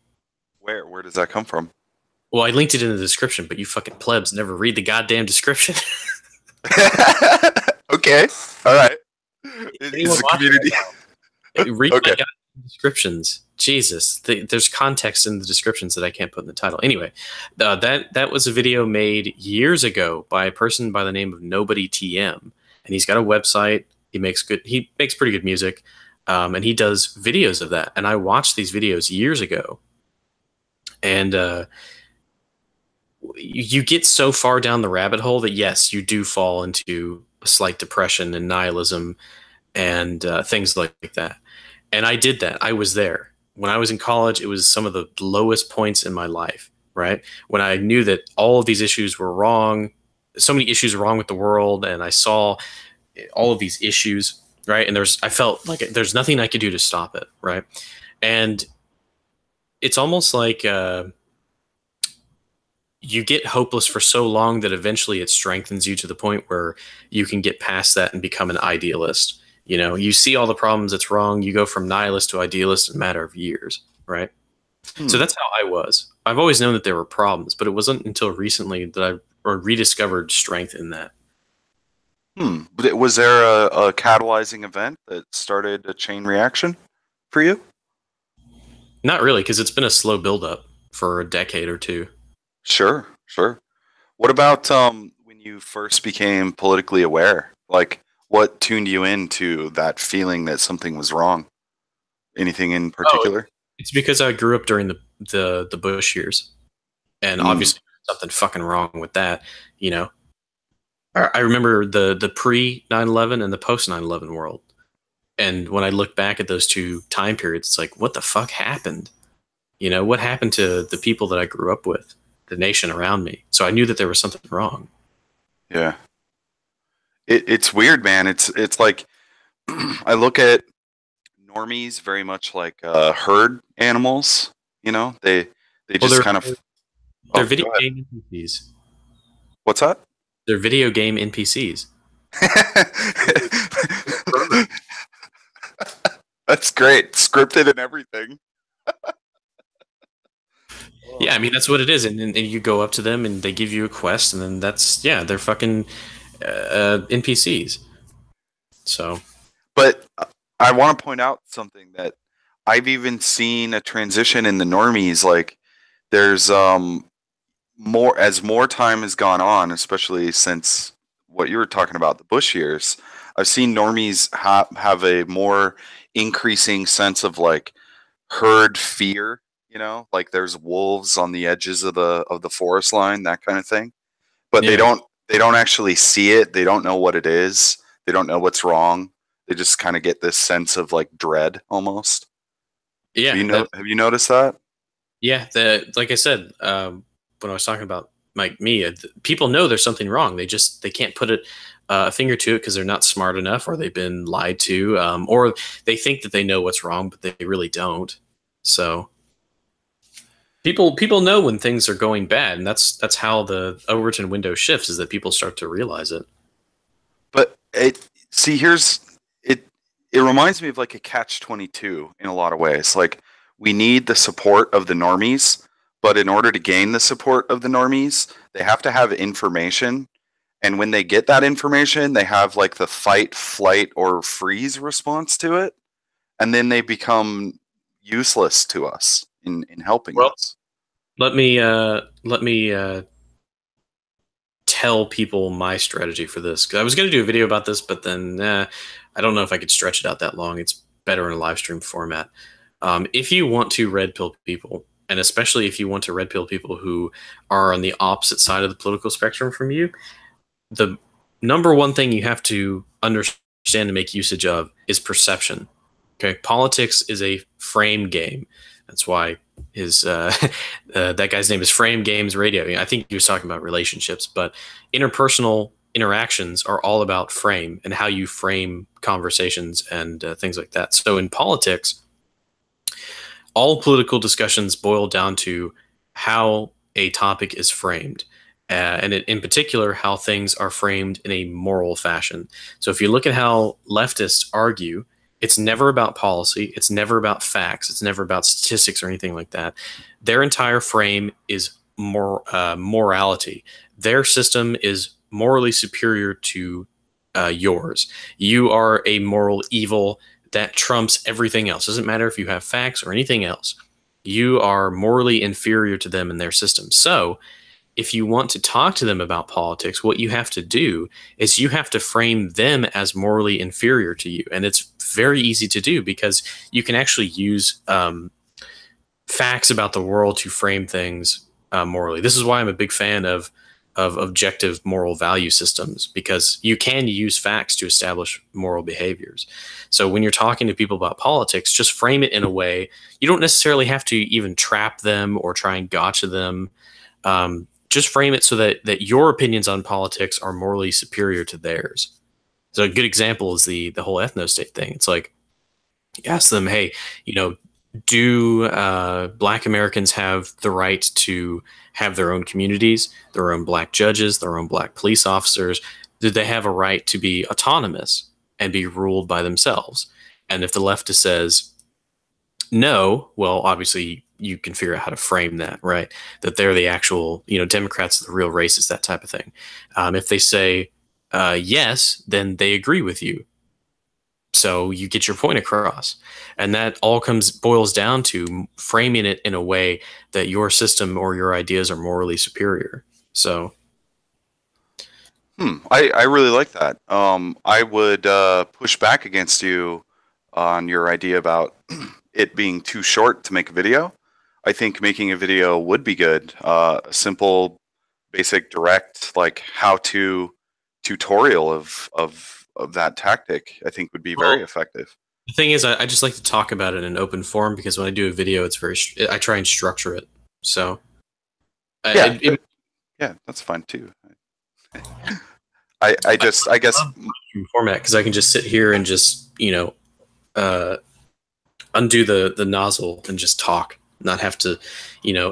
Where does that come from? Well, I linked it in the description, but you fucking plebs never read the goddamn description. Okay, all right. It's the community. Read my goddamn descriptions. Jesus, there's context in the descriptions that I can't put in the title. Anyway, that was a video made years ago by a person by the name of Nobody TM, and he's got a website. He makes pretty good music, and he does videos of that. And I watched these videos years ago, and you get so far down the rabbit hole that yes, you do fall into a slight depression and nihilism and things like that. And I did that. I was there. When I was in college, it was some of the lowest points in my life, right? When I knew that all of these issues were wrong, so many issues were wrong with the world, and I saw all of these issues, right? And I felt like there's nothing I could do to stop it, right? And it's almost like you get hopeless for so long that eventually it strengthens you to the point where you can get past that and become an idealist. You know, you see all the problems that's wrong. You go from nihilist to idealist in a matter of years, right? So that's how I was. I've always known that there were problems, but it wasn't until recently that I rediscovered strength in that. But was there a catalyzing event that started a chain reaction for you? Not really, because it's been a slow buildup for a decade or two. Sure. What about when you first became politically aware? Like, what tuned you into that feeling that something was wrong? Anything in particular? It's because I grew up during the Bush years, and obviously something fucking wrong with that. You know, I remember the pre 9/11 and the post 9/11 world, and when I look back at those two time periods, it's like, what the fuck happened? You know, what happened to the people that I grew up with, the nation around me? So I knew that there was something wrong. Yeah. It's weird, man. It's like I look at normies very much like herd animals. You know, they just kind of they're video game NPCs. What's that? They're video game NPCs. That's great, scripted and everything. Yeah, I mean that's what it is, and you go up to them and they give you a quest, and then they're fucking NPCs. So, but I want to point out something that I've even seen a transition in the normies. Like, there's more time has gone on, especially since what you were talking about, the Bush years. I've seen normies have a more increasing sense of like herd fear. You know, like there's wolves on the edges of the forest line, that kind of thing. But they don't actually see it. They don't know what it is. They don't know what's wrong. They just kind of get this sense of like dread almost. Yeah. Have you noticed that? Yeah. Like I said, when I was talking about me, people know there's something wrong. They can't put a finger to it because they're not smart enough, or they've been lied to, or they think that they know what's wrong, but they really don't. So people know when things are going bad, and that's how the Overton window shifts, is that people start to realize it. But it reminds me of like a catch-22 in a lot of ways. Like, we need the support of the normies, but in order to gain the support of the normies, they have to have information. And when they get that information, they have like the fight, flight, or freeze response to it. And then they become useless to us in helping us. let me tell people my strategy for this. 'Cause I was going to do a video about this, but then I don't know if I could stretch it out that long. It's better in a live stream format. If you want to red pill people, and especially if you want to red pill people who are on the opposite side of the political spectrum from you, the number one thing you have to understand and make usage of is perception. Okay, politics is a frame game. That's why his that guy's name is Frame Games Radio. I think he was talking about relationships, but interpersonal interactions are all about frame and how you frame conversations and things like that. So in politics, all political discussions boil down to how a topic is framed. And in particular, how things are framed in a moral fashion. So if you look at how leftists argue, it's never about policy. It's never about facts. It's never about statistics or anything like that. Their entire frame is morality. Their system is morally superior to yours. You are a moral evil that trumps everything else. Doesn't matter if you have facts or anything else. You are morally inferior to them in their system. So if you want to talk to them about politics, what you have to do is you have to frame them as morally inferior to you. And it's very easy to do because you can actually use facts about the world to frame things morally. This is why I'm a big fan of objective moral value systems, because you can use facts to establish moral behaviors. So when you're talking to people about politics, just frame it in a way. You don't necessarily have to even trap them or try and gotcha them. Just frame it so that your opinions on politics are morally superior to theirs. So a good example is the whole ethno-state thing. It's like, you ask them, hey, do Black Americans have the right to have their own communities, their own Black judges, their own Black police officers? Do they have a right to be autonomous and be ruled by themselves? And if the leftist says no, well, obviously you can figure out how to frame that, right? That they're the actual, Democrats are the real racists, that type of thing. If they say yes, then they agree with you. So you get your point across. And that all boils down to framing it in a way that your system or your ideas are morally superior. So. I really like that. I would push back against you on your idea about it being too short to make a video. I think making a video would be good. A simple, basic, direct, like how-to tutorial of that tactic, I think would be very effective. The thing is, I just like to talk about it in an open forum, because when I do a video, I try and structure it. So, yeah, that's fine too. I guess format, because I can just sit here and just undo the nozzle and just talk, not have to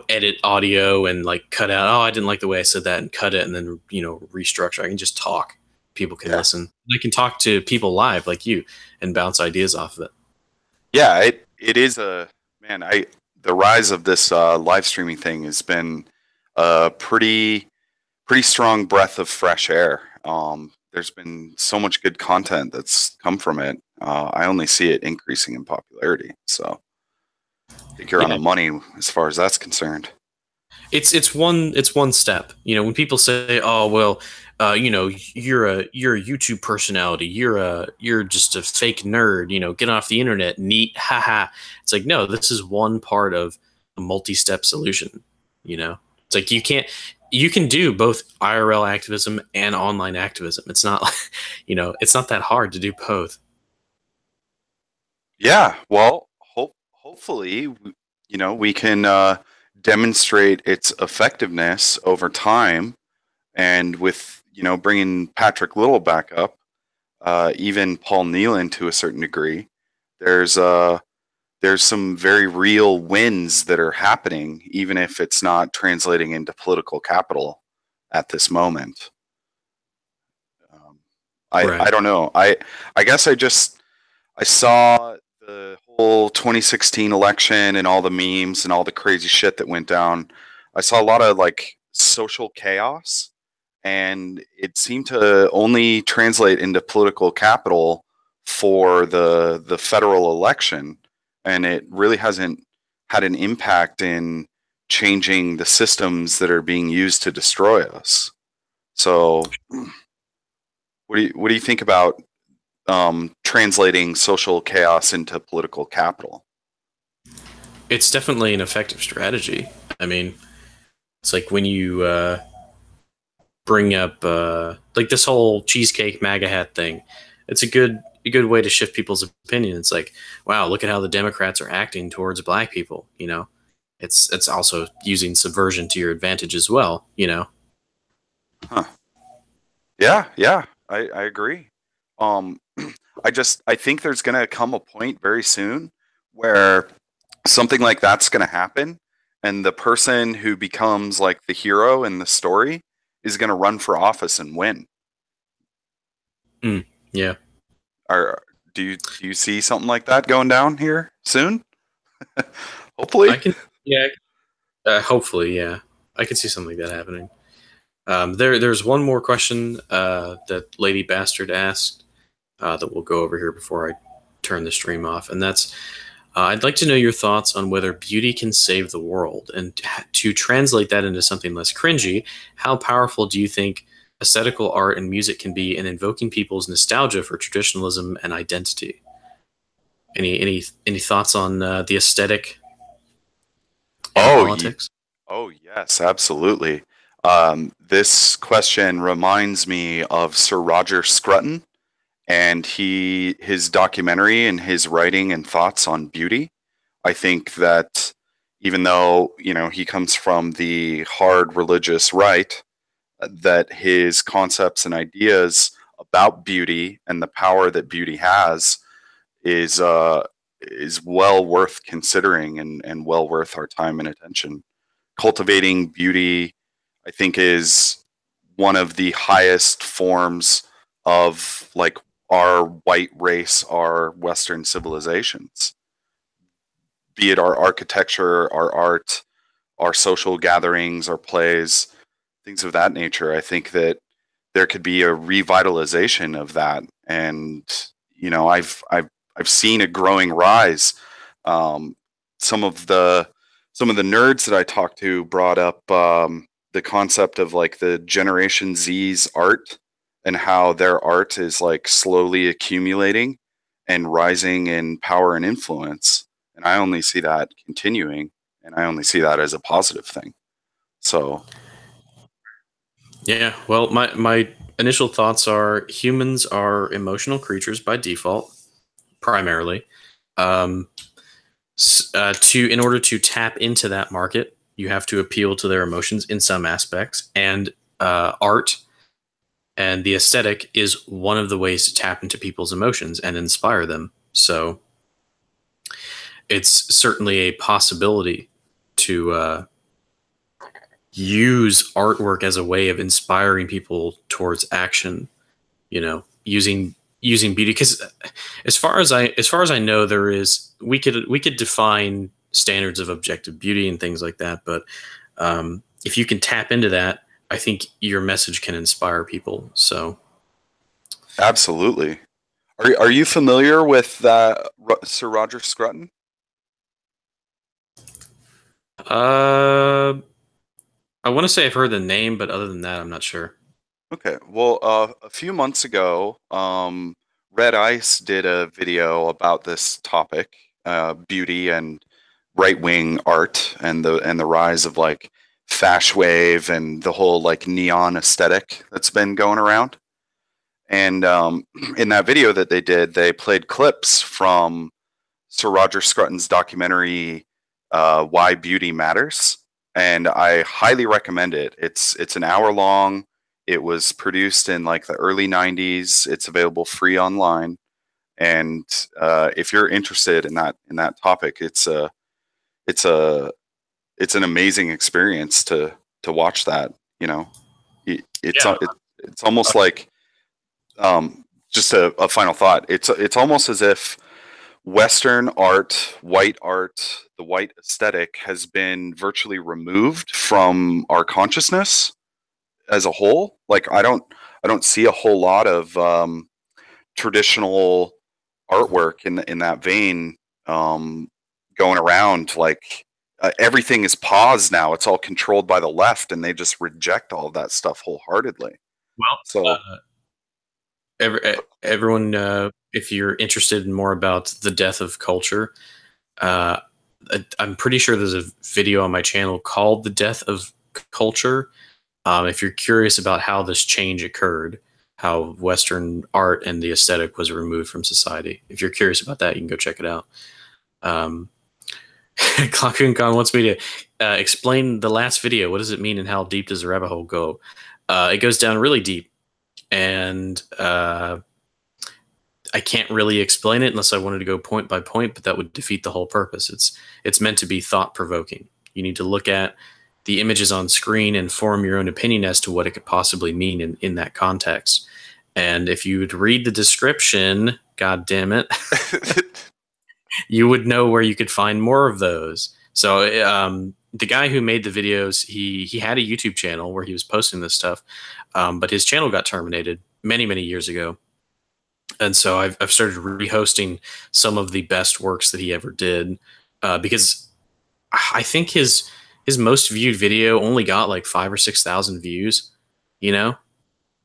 edit audio and like cut out, oh, I didn't like the way I said that, and cut it and then restructure. I can just talk. People can listen. I can talk to people live like you and bounce ideas off of it. Yeah, it is the rise of this live streaming thing has been a pretty strong breath of fresh air. There's been so much good content that's come from it. I only see it increasing in popularity. So I think you're on the money as far as that's concerned. It's one step. When people say, "Oh, well, you're a YouTube personality. You're just a fake nerd. Get off the internet. Neat, haha." It's like, no, this is one part of a multi-step solution. It's like you can do both IRL activism and online activism. It's not like, it's not that hard to do both. Yeah, well, hopefully, we can demonstrate its effectiveness over time, and with bringing Patrick Little back up, even Paul Nealon to a certain degree, there's some very real wins that are happening, even if it's not translating into political capital at this moment. I don't know. I guess I saw the whole 2016 election and all the memes and all the crazy shit that went down. I saw a lot of like social chaos, and it seemed to only translate into political capital for the federal election. And it really hasn't had an impact in changing the systems that are being used to destroy us. So, what do you think about translating social chaos into political capital? It's definitely an effective strategy. I mean, it's like when you bring up like this whole cheesecake MAGA hat thing. It's a good way to shift people's opinion. It's like, wow, look at how the Democrats are acting towards black people. You know, it's also using subversion to your advantage as well. You know. Huh. Yeah, I agree. I think there's going to come a point very soon where something like that's going to happen, and the person who becomes like the hero in the story is going to run for office and win. Yeah. Do you see something like that going down here soon? Hopefully. Hopefully, yeah. I can see something like that happening. There's one more question that Lady Bastard asked that we'll go over here before I turn the stream off, and that's I'd like to know your thoughts on whether beauty can save the world, and to translate that into something less cringy, how powerful do you think aesthetical art and music can be in invoking people's nostalgia for traditionalism and identity? Any thoughts on the aesthetic and politics? Oh yes, absolutely. This question reminds me of Sir Roger Scruton and his documentary and his writing and thoughts on beauty. I think that even though, you know, he comes from the hard religious right, that his concepts and ideas about beauty and the power that beauty has is well worth considering and well worth our time and attention. Cultivating beauty, I think, is one of the highest forms of like our white race, our Western civilizations. Be it our architecture, our art, our social gatherings, our plays, things of that nature. I think that there could be a revitalization of that, and you know, I've seen a growing rise. Some of the nerds that I talked to brought up the concept of like the Generation Z's art and how their art is like slowly accumulating and rising in power and influence. And I only see that continuing, and I only see that as a positive thing. So, yeah, well, my initial thoughts are humans are emotional creatures by default, primarily. In order to tap into that market, you have to appeal to their emotions in some aspects, and art and the aesthetic is one of the ways to tap into people's emotions and inspire them. So it's certainly a possibility to use artwork as a way of inspiring people towards action, you know, using beauty. Because as far as I know, we could define standards of objective beauty and things like that, but if you can tap into that, I think your message can inspire people. So, absolutely. Are you familiar with Sir Roger Scruton? I want to say I've heard the name, but other than that, I'm not sure. Okay. Well, a few months ago, Red Ice did a video about this topic, beauty and right-wing art, and the rise of like fash wave and the whole like neon aesthetic that's been going around. And in that video that they did, they played clips from Sir Roger Scruton's documentary, Why Beauty Matters, and I highly recommend it. It's an hour long. It was produced in like the early '90s. It's available free online, and if you're interested in that topic, it's an amazing experience to watch that. You know, it's almost like just a final thought. It's almost as if Western art, the white aesthetic has been virtually removed from our consciousness as a whole. Like I don't see a whole lot of traditional artwork in that vein going around, like everything is paused now. It's all controlled by the left, and they just reject all of that stuff wholeheartedly. Well, So everyone, if you're interested in more about the death of culture, I'm pretty sure there's a video on my channel called "The Death of Culture." If you're curious about how this change occurred, how Western art and the aesthetic was removed from society, if you're curious about that, you can go check it out. Clockun Khan wants me to explain the last video. What does it mean, and how deep does the rabbit hole go? It goes down really deep, and I can't really explain it unless I wanted to go point by point, but that would defeat the whole purpose. It's meant to be thought provoking. You need to look at the images on screen and form your own opinion as to what it could possibly mean in that context. And if you would read the description, god damn it, you would know where you could find more of those. So the guy who made the videos, he had a YouTube channel where he was posting this stuff, but his channel got terminated many, many years ago. And so I've started rehosting some of the best works that he ever did, because I think his most viewed video only got like 5,000 or 6,000 views, you know?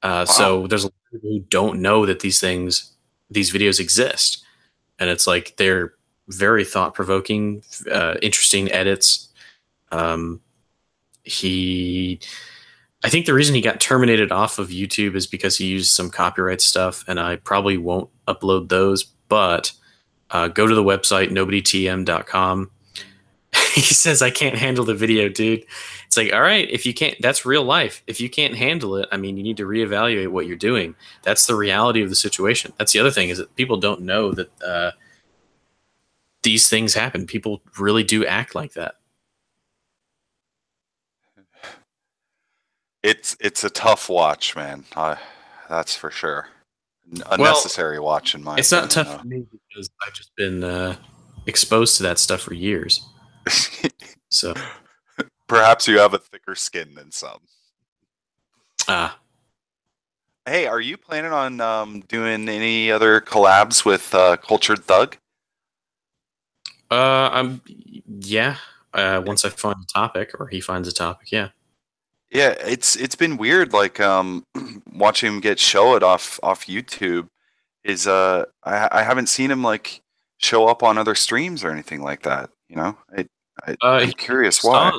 Wow. So there's a lot of people who don't know that these videos exist. And it's like, they're very thought provoking, interesting edits. I think the reason he got terminated off of YouTube is because he used some copyright stuff, and I probably won't upload those, but go to the website, nobodytm.com. He says, I can't handle the video, dude. It's like, all right, if you can't, that's real life. If you can't handle it, I mean, you need to reevaluate what you're doing. That's the reality of the situation. That's the other thing, is that people don't know that these things happen. People really do act like that. It's a tough watch, man. That's for sure. Unnecessary watch in my It's opinion, not tough for me because I've just been exposed to that stuff for years. So perhaps you have a thicker skin than some. Hey, are you planning on doing any other collabs with Cultured Thug? Yeah. Once I find a topic, or he finds a topic, yeah. Yeah, it's been weird, like watching him get showed off YouTube. Is I haven't seen him like show up on other streams or anything like that. You know, I'm curious why.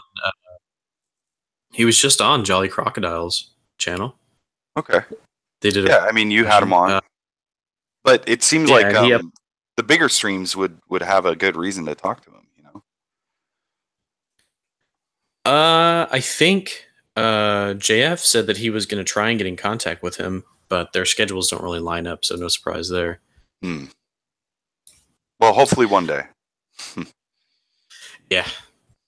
He was just on Jolly Crocodile's channel. Okay. They did. Yeah, I mean, you had him on, but it seems like the bigger streams would have a good reason to talk to him. You know. I think JF said that he was going to try and get in contact with him, but their schedules don't really line up, so no surprise there. Well, hopefully one day. Yeah,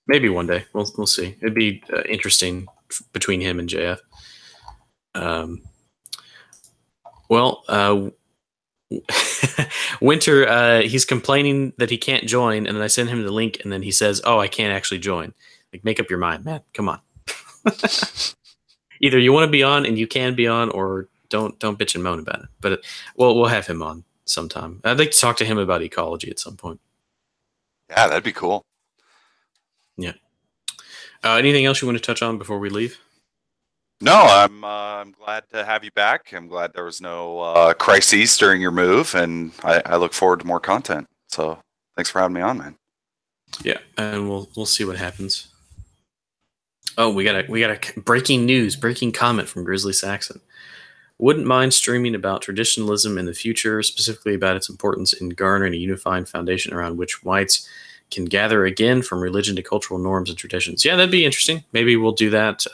maybe one day. We'll see. It'd be interesting between him and JF. Winter, he's complaining that he can't join, and then I send him the link, and then he says, "Oh, I can't actually join." Like, make up your mind, man. Come on. Either you want to be on and you can be on, or don't bitch and moan about it. But we'll have him on sometime. I'd like to talk to him about ecology at some point. Yeah, that'd be cool. Yeah. Anything else you want to touch on before we leave? No, I'm glad to have you back. I'm glad there was no crises during your move, and I look forward to more content. So thanks for having me on, man. Yeah, and we'll see what happens. Oh, we got a breaking news, breaking comment from Grizzly Saxon. Wouldn't mind streaming about traditionalism in the future, specifically about its importance in garnering a unifying foundation around which whites can gather again, from religion to cultural norms and traditions. Yeah, that'd be interesting. Maybe we'll do that.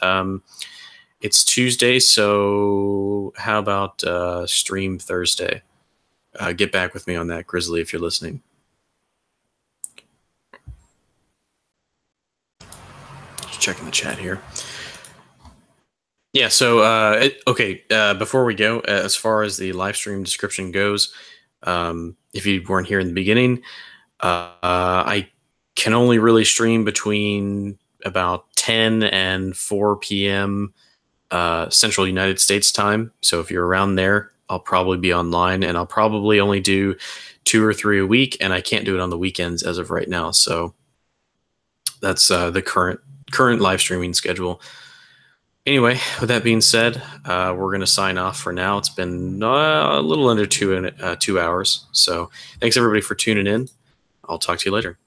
It's Tuesday, so how about stream Thursday? Get back with me on that, Grizzly, if you're listening. Just checking the chat here. Yeah, so, okay, before we go, as far as the live stream description goes, if you weren't here in the beginning, I can only really stream between about 10 and 4 p.m. Central United States time. So if you're around there, I'll probably be online, and I'll probably only do 2 or 3 a week, and I can't do it on the weekends as of right now. So That's the current live streaming schedule. Anyway, with that being said, we're going to sign off for now. It's been a little under 2 hours. So thanks everybody for tuning in. I'll talk to you later.